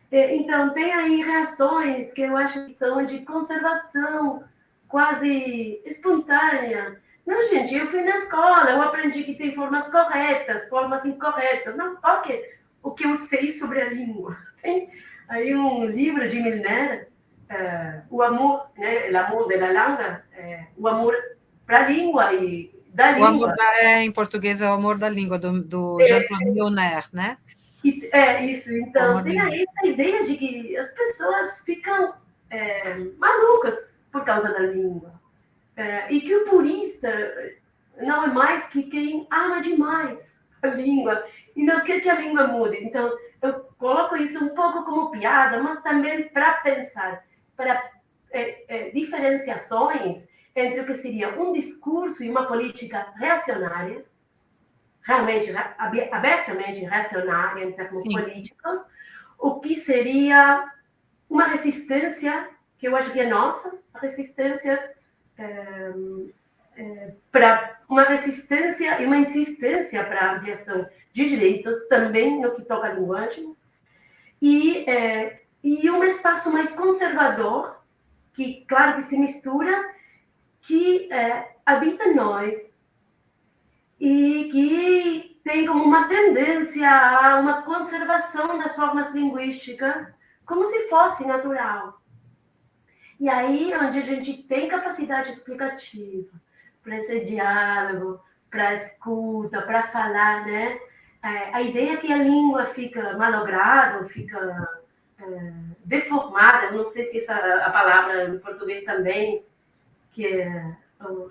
Então, tem aí reações que eu acho que são de conservação quase espontânea. Não, gente, eu fui na escola, eu aprendi que tem formas corretas, formas incorretas. Não, o que eu sei sobre a língua. Tem aí um livro de Milner, O Amor, né, L'Amour de la Langue, o amor para a língua e da língua. O amor em português é o amor da língua, do Jean-Claude Milner, né? Isso. Então, tem aí essa ideia de que as pessoas ficam malucas por causa da língua. E que o purista não é mais que quem ama demais a língua e não quer que a língua mude. Então, eu coloco isso um pouco como piada, mas também para pensar, para diferenciações entre o que seria um discurso e uma política reacionária, realmente, abertamente reacionária em termos políticos, o que seria uma resistência, que eu acho que é nossa, a resistência para uma resistência e uma insistência para a ampliação de direitos, também no que toca à linguagem, e um espaço mais conservador, que, claro, que se mistura, que habita em nós, e que tem como uma tendência a uma conservação das formas linguísticas, como se fosse natural. E aí, onde a gente tem capacidade explicativa para esse diálogo, para a escuta, para falar, né? A ideia que a língua fica malograda, fica deformada, não sei se a palavra em português também, que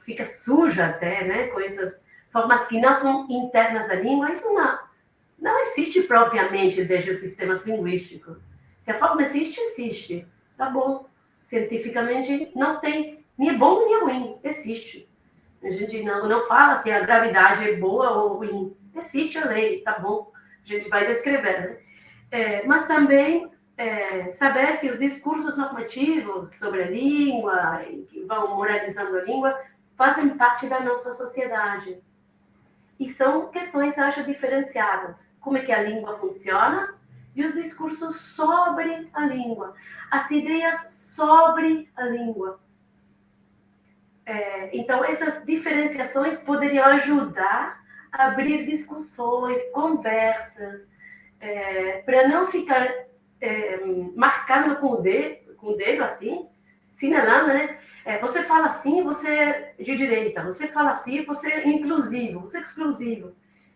fica suja até, né? Com essas formas que não são internas da língua, isso não existe propriamente desde os sistemas linguísticos. Se a forma existe, existe. Tá bom. Cientificamente não tem, nem é bom nem é ruim, existe. A gente não fala se a gravidade é boa ou ruim. Existe a lei, tá bom. A gente vai descrever, né? Mas também saber que os discursos normativos sobre a língua, que vão moralizando a língua, fazem parte da nossa sociedade. E são questões, acho, diferenciadas. Como é que a língua funciona e os discursos sobre a língua, as ideias sobre a língua. Então, essas diferenciações poderiam ajudar a abrir discussões, conversas, para não ficar marcando com o dedo assim, sinalando, né? Você fala assim, você é de direita. Você fala assim, você é inclusivo, você é exclusivo.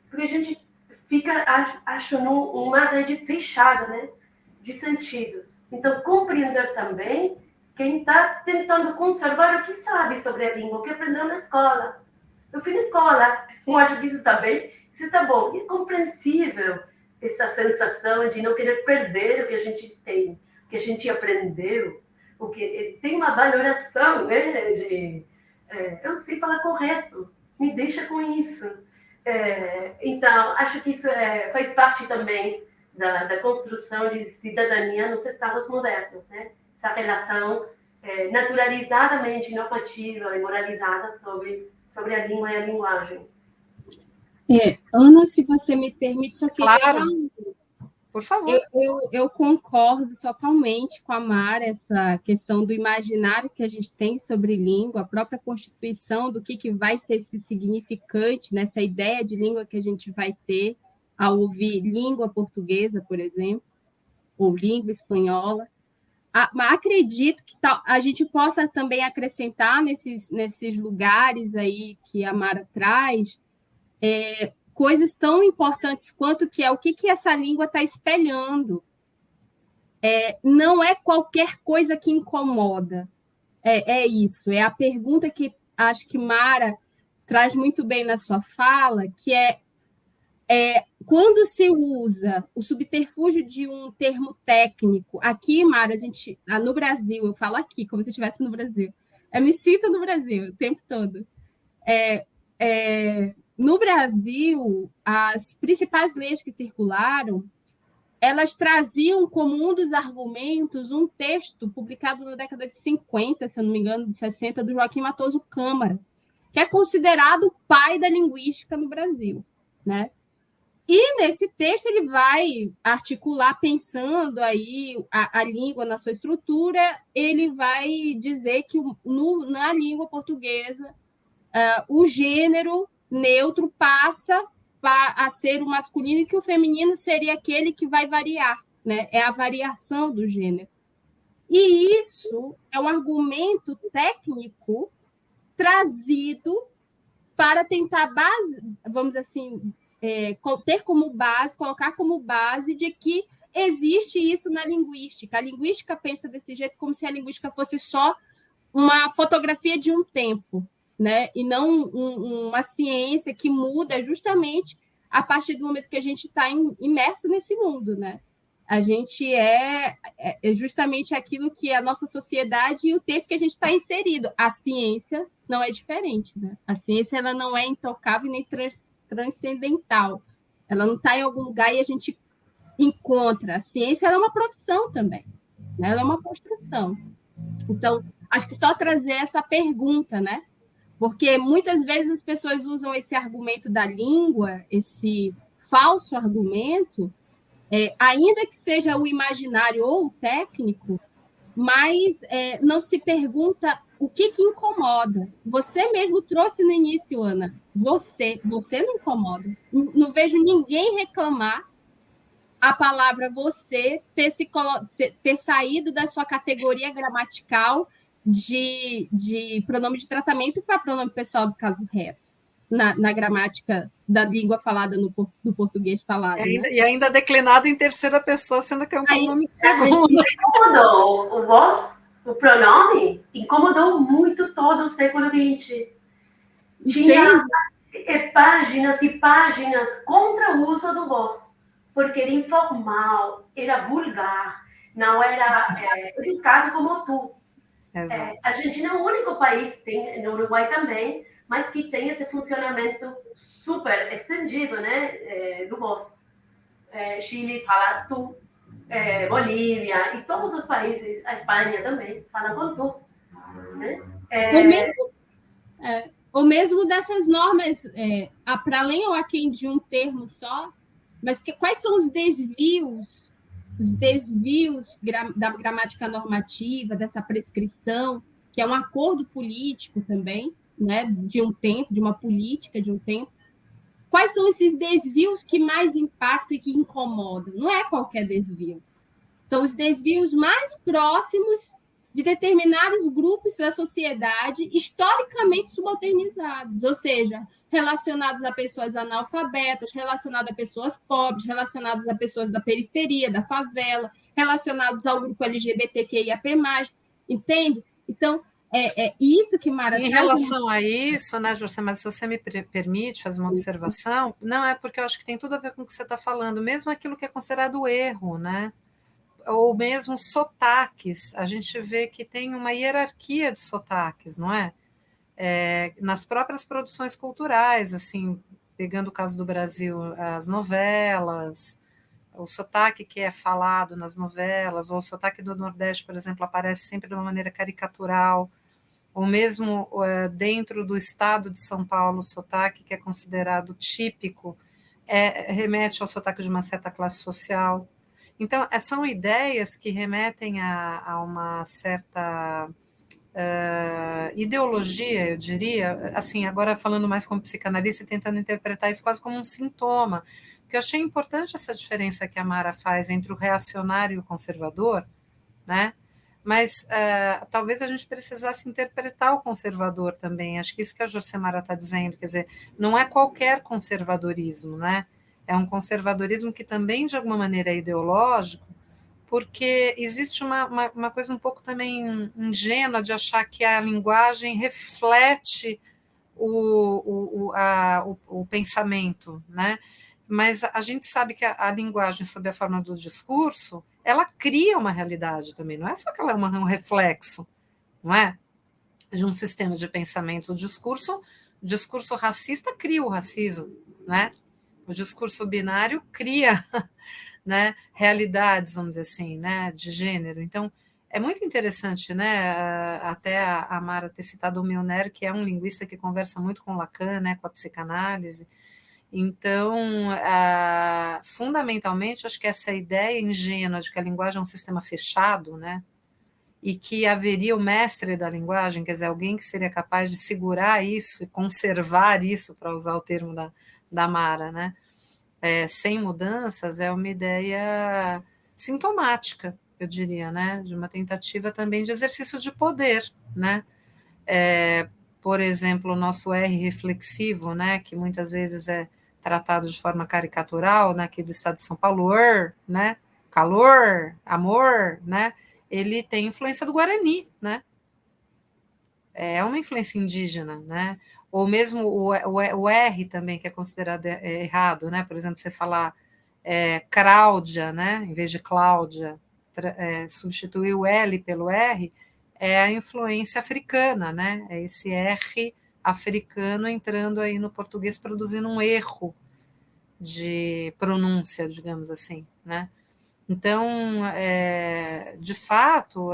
Porque a gente fica, acho, numa rede fechada, né? De sentidos. Então, compreender também quem está tentando conservar o que sabe sobre a língua, o que aprendeu na escola. Eu fui na escola, eu acho que isso está bem, isso está bom. E é compreensível essa sensação de não querer perder o que a gente tem, o que a gente aprendeu, o que tem uma valoração, né? Eu sei falar correto, me deixa com isso. Então, acho que isso faz parte também da construção de cidadania nos Estados modernos, né? Essa relação naturalizadamente normativa e moralizada sobre a língua e a linguagem. Ana, se você me permite, só queria... Claro, por favor. Eu concordo totalmente com a Mara, essa questão do imaginário que a gente tem sobre língua, a própria constituição do que vai ser esse significante, nessa ideia de língua que a gente vai ter ao ouvir língua portuguesa, por exemplo, ou língua espanhola. Mas acredito que a gente possa também acrescentar nesses lugares aí que a Mara traz, coisas tão importantes quanto que o que essa língua está espelhando. Não é qualquer coisa que incomoda. Isso. É a pergunta que acho que Mara traz muito bem na sua fala, que quando se usa o subterfúgio de um termo técnico, aqui, Mara, no Brasil, eu falo aqui, como se eu estivesse no Brasil. Eu me sinto no Brasil o tempo todo. No Brasil, as principais leis que circularam, elas traziam como um dos argumentos um texto publicado na década de 50, se eu não me engano, de 60, do Joaquim Matoso Câmara, que é considerado o pai da linguística no Brasil, né? E nesse texto ele vai articular, pensando aí a língua na sua estrutura, ele vai dizer que na língua portuguesa o gênero neutro passa a ser o masculino e que o feminino seria aquele que vai variar, né? É a variação do gênero. E isso é um argumento técnico trazido para tentar vamos dizer assim, ter como base, colocar como base de que existe isso na linguística. A linguística pensa desse jeito como se a linguística fosse só uma fotografia de um tempo, né? E não uma ciência que muda justamente a partir do momento que a gente está imerso nesse mundo, né? A gente é justamente aquilo que é a nossa sociedade e o tempo que a gente está inserido. A ciência não é diferente, né? A ciência ela não é intocável nem transcendental. Ela não está em algum lugar e a gente encontra. A ciência ela é uma produção também, né? Ela é uma construção. Então, acho que só trazer essa pergunta, né? Porque muitas vezes as pessoas usam esse argumento da língua, esse falso argumento, ainda que seja o imaginário ou o técnico, mas não se pergunta o que incomoda. Você mesmo trouxe no início, Ana. Você não incomoda. Não vejo ninguém reclamar a palavra você ter saído da sua categoria gramatical de pronome de tratamento para pronome pessoal do caso reto, na gramática da língua falada no português falado. Né? E ainda declinado em terceira pessoa, sendo que é um pronome segundo. Incomodou o voz, o pronome, incomodou muito todo o século XX. Tinha páginas e páginas contra o uso do voz, porque era informal, era vulgar, não era educado como tu. A Argentina é o único país, tem no Uruguai também, mas que tem esse funcionamento super estendido, né, do voz. Chile fala tu, Bolívia e todos os países, a Espanha também, falam com tu. Né? Ou mesmo dessas normas, para além ou aquém de um termo só, mas quais são os desvios da gramática normativa, dessa prescrição, que é um acordo político também, né, de um tempo, de uma política de um tempo. Quais são esses desvios que mais impactam e que incomodam? Não é qualquer desvio. São os desvios mais próximos de determinados grupos da sociedade historicamente subalternizados, ou seja, relacionados a pessoas analfabetas, relacionados a pessoas pobres, relacionados a pessoas da periferia, da favela, relacionados ao grupo LGBTQIAP+, entende? Então, é isso que Mara Em traz. relação a isso, né, José, mas se você me permite fazer uma observação, não é porque eu acho que tem tudo a ver com o que você está falando, mesmo aquilo que é considerado erro, né? Ou mesmo sotaques, a gente vê que tem uma hierarquia de sotaques, não é? Nas próprias produções culturais, assim, pegando o caso do Brasil, as novelas, o sotaque que é falado nas novelas, ou o sotaque do Nordeste, por exemplo, aparece sempre de uma maneira caricatural, ou mesmo dentro do estado de São Paulo, o sotaque que é considerado típico remete ao sotaque de uma certa classe social. Então, são ideias que remetem a uma certa ideologia, eu diria, assim, agora falando mais como psicanalista e tentando interpretar isso quase como um sintoma, porque eu achei importante essa diferença que a Mara faz entre o reacionário e o conservador, né? Mas talvez a gente precisasse interpretar o conservador também. Acho que isso que a Josemara está dizendo, quer dizer, não é qualquer conservadorismo, né? É um conservadorismo que também, de alguma maneira, é ideológico, porque existe uma coisa um pouco também ingênua de achar que a linguagem reflete o pensamento, né? Mas a gente sabe que a linguagem, sob a forma do discurso, ela cria uma realidade também, não é só que ela é um reflexo, não é? De um sistema de pensamento. O discurso racista cria o racismo, né? O discurso binário cria, né, realidades, vamos dizer assim, né, de gênero. Então, é muito interessante, né, até a Mara ter citado o Milner, que é um linguista que conversa muito com Lacan, né, com a psicanálise. Então, fundamentalmente, acho que essa ideia ingênua de que a linguagem é um sistema fechado, né, e que haveria o mestre da linguagem, quer dizer, alguém que seria capaz de segurar isso e conservar isso, para usar o termo da Mara, né, sem mudanças, é uma ideia sintomática, eu diria, né, de uma tentativa também de exercício de poder, né, por exemplo, o nosso R reflexivo, né, que muitas vezes é tratado de forma caricatural, né, aqui do estado de São Paulo, né, calor, amor, né, ele tem influência do Guarani, né, é uma influência indígena, né, ou mesmo o R também, que é considerado errado, né, por exemplo, você falar Cláudia, né, em vez de Cláudia, substituir o L pelo R, é a influência africana, né, é esse R africano entrando aí no português, produzindo um erro de pronúncia, digamos assim, né. Então, de fato,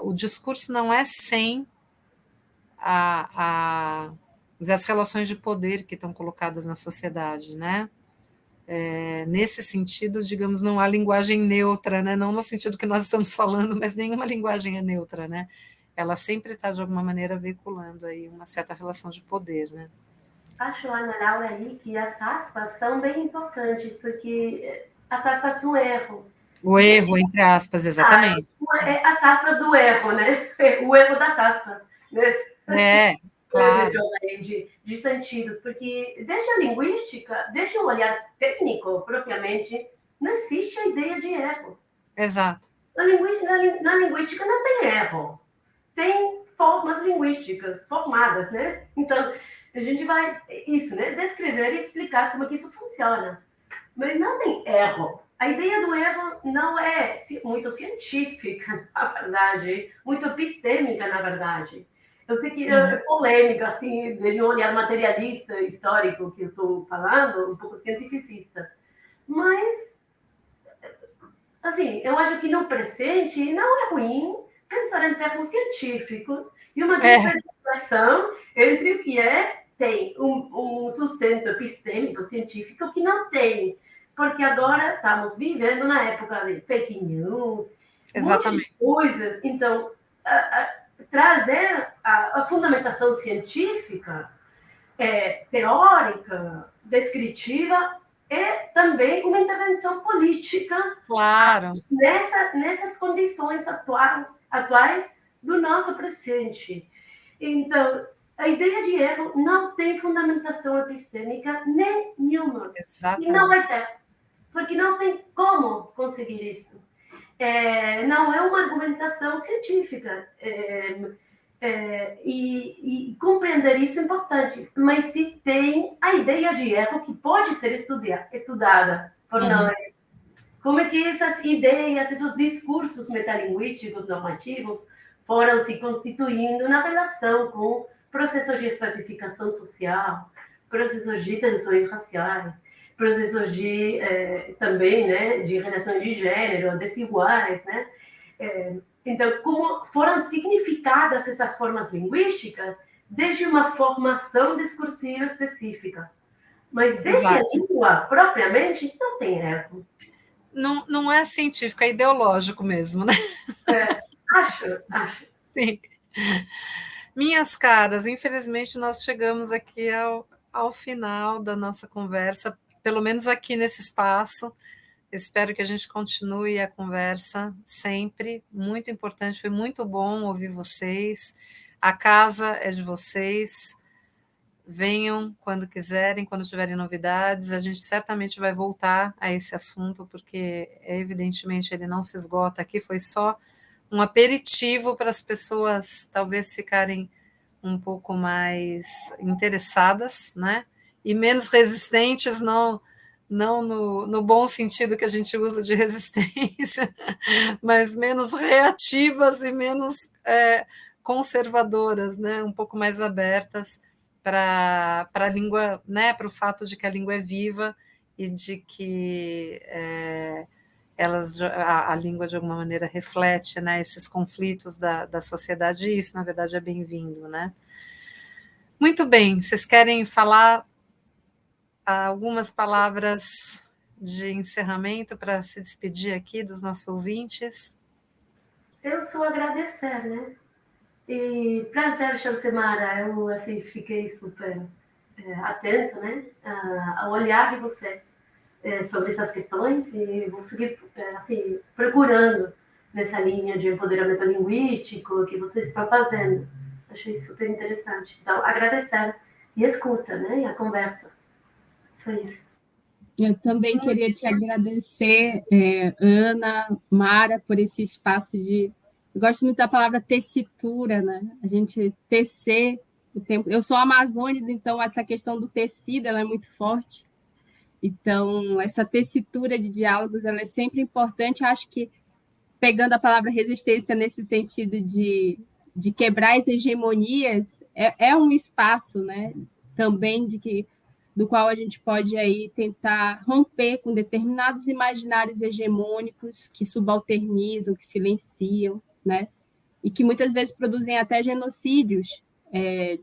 o discurso não é sem as relações de poder que estão colocadas na sociedade, né? Nesse sentido, digamos, não há linguagem neutra, né? Não no sentido que nós estamos falando, mas nenhuma linguagem é neutra, né? Ela sempre está, de alguma maneira, veiculando aí uma certa relação de poder, né? Acho, Ana Laura, aí que as aspas são bem importantes, porque as aspas do erro. O erro, entre aspas, exatamente. As aspas do erro, né? O erro das aspas. Né? Claro. De sentidos, porque desde a linguística, desde o olhar técnico, propriamente, não existe a ideia de erro. Exato. Na linguística não tem erro. Tem formas linguísticas formadas, né? Então, a gente vai, isso, né? Descrever e explicar como é que isso funciona. Mas não tem erro. A ideia do erro não é muito científica, na verdade, muito epistêmica, na verdade. Eu sei que é polêmica, assim, desde um olhar materialista, histórico, que eu estou falando, um pouco cientificista. Mas assim, eu acho que no presente não é ruim pensar em termos científicos e uma diferenciação entre o que tem um sustento epistêmico, científico, que não tem. Porque agora estamos vivendo na época de fake news, um monte de coisas. Então, trazer a fundamentação científica, teórica, descritiva, é também uma intervenção política, claro, nessas condições atuais do nosso presente. Então, a ideia de erro não tem fundamentação epistêmica nenhuma. exatamente. E não vai ter, porque não tem como conseguir isso. Não é uma argumentação científica. E compreender isso é importante, mas se tem a ideia de erro que pode ser estudada por nós, como é que essas ideias, esses discursos metalinguísticos normativos foram se constituindo na relação com processos de estratificação social, processos de tensões raciais, processos de também, né, de relações de gênero desiguais, né? Então, como foram significadas essas formas linguísticas desde uma formação discursiva específica. Mas desde a língua, propriamente, não tem erro. Não é científico, é ideológico mesmo, né? Acho. Sim. Minhas caras, infelizmente nós chegamos aqui ao final da nossa conversa, pelo menos aqui nesse espaço. Espero que a gente continue a conversa sempre, muito importante, foi muito bom ouvir vocês. A casa é de vocês, venham quando quiserem, quando tiverem novidades, a gente certamente vai voltar a esse assunto, porque evidentemente ele não se esgota aqui, foi só um aperitivo para as pessoas talvez ficarem um pouco mais interessadas, né? E menos resistentes, não no bom sentido que a gente usa de resistência, mas menos reativas e menos conservadoras, né? Um pouco mais abertas para a língua, né? Para o fato de que a língua é viva e de que a língua de alguma maneira reflete, né, esses conflitos da sociedade, e isso na verdade é bem-vindo, né? Muito bem, vocês querem falar algumas palavras de encerramento para se despedir aqui dos nossos ouvintes? Eu só agradecer, né? E prazer, Chansemara, eu assim, fiquei super atenta, né, ao olhar de você sobre essas questões e vou seguir assim, procurando nessa linha de empoderamento linguístico que vocês estão fazendo. Achei super interessante. Então, agradecer e escuta, né, e a conversa. Só isso. Eu também queria te agradecer, Ana, Mara, por esse espaço de... Eu gosto muito da palavra tessitura, né? A gente tecer o tempo. Eu sou amazônica, então essa questão do tecido ela é muito forte. Então, essa tessitura de diálogos ela é sempre importante. Eu acho que, pegando a palavra resistência nesse sentido de quebrar as hegemonias, é um espaço, né? Também do qual a gente pode aí tentar romper com determinados imaginários hegemônicos que subalternizam, que silenciam, né? E que muitas vezes produzem até genocídios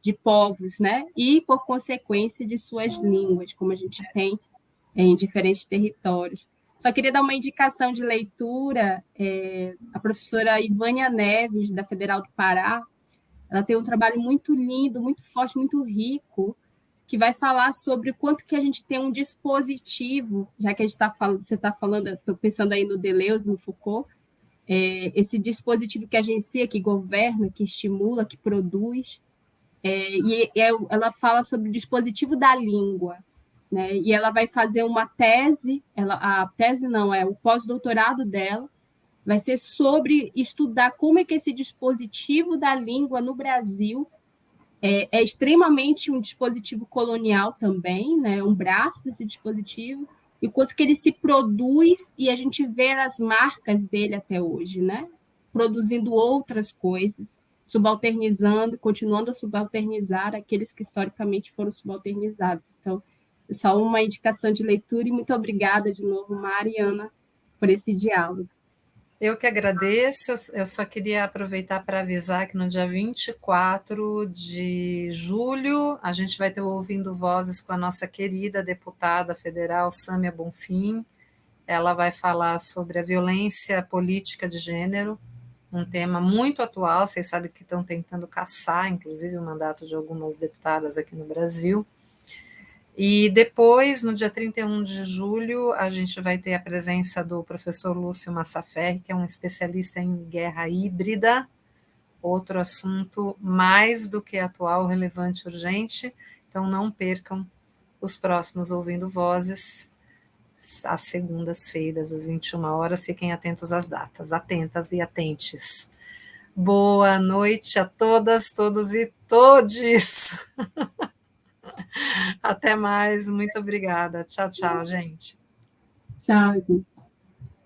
de povos, né? E, por consequência, de suas línguas, como a gente tem em diferentes territórios. Só queria dar uma indicação de leitura. A professora Ivânia Neves, da Federal do Pará, ela tem um trabalho muito lindo, muito forte, muito rico, que vai falar sobre o quanto que a gente tem um dispositivo, já que a gente você está falando, estou pensando aí no Deleuze, no Foucault, esse dispositivo que agencia, que governa, que estimula, que produz, ela fala sobre o dispositivo da língua, né? E ela vai fazer uma tese, a tese não, o pós-doutorado dela, vai ser sobre estudar como é que esse dispositivo da língua no Brasil é extremamente um dispositivo colonial também, né? Um braço desse dispositivo, e o quanto que ele se produz, e a gente vê as marcas dele até hoje, né? Produzindo outras coisas, subalternizando, continuando a subalternizar aqueles que historicamente foram subalternizados. Então, só uma indicação de leitura, e muito obrigada de novo, Mariana, por esse diálogo. Eu que agradeço, eu só queria aproveitar para avisar que no dia 24 de julho a gente vai ter o Ouvindo Vozes com a nossa querida deputada federal Sâmia Bonfim. Ela vai falar sobre a violência política de gênero, um tema muito atual, vocês sabem que estão tentando caçar, inclusive, o mandato de algumas deputadas aqui no Brasil. E depois, no dia 31 de julho, a gente vai ter a presença do professor Lúcio Massaferri, que é um especialista em guerra híbrida, outro assunto mais do que atual, relevante, urgente. Então, não percam os próximos Ouvindo Vozes, às segundas-feiras, às 21 horas. Fiquem atentos às datas, atentas e atentes. Boa noite a todas, todos e todes. Até mais, muito obrigada. Tchau, tchau, gente. Tchau, gente.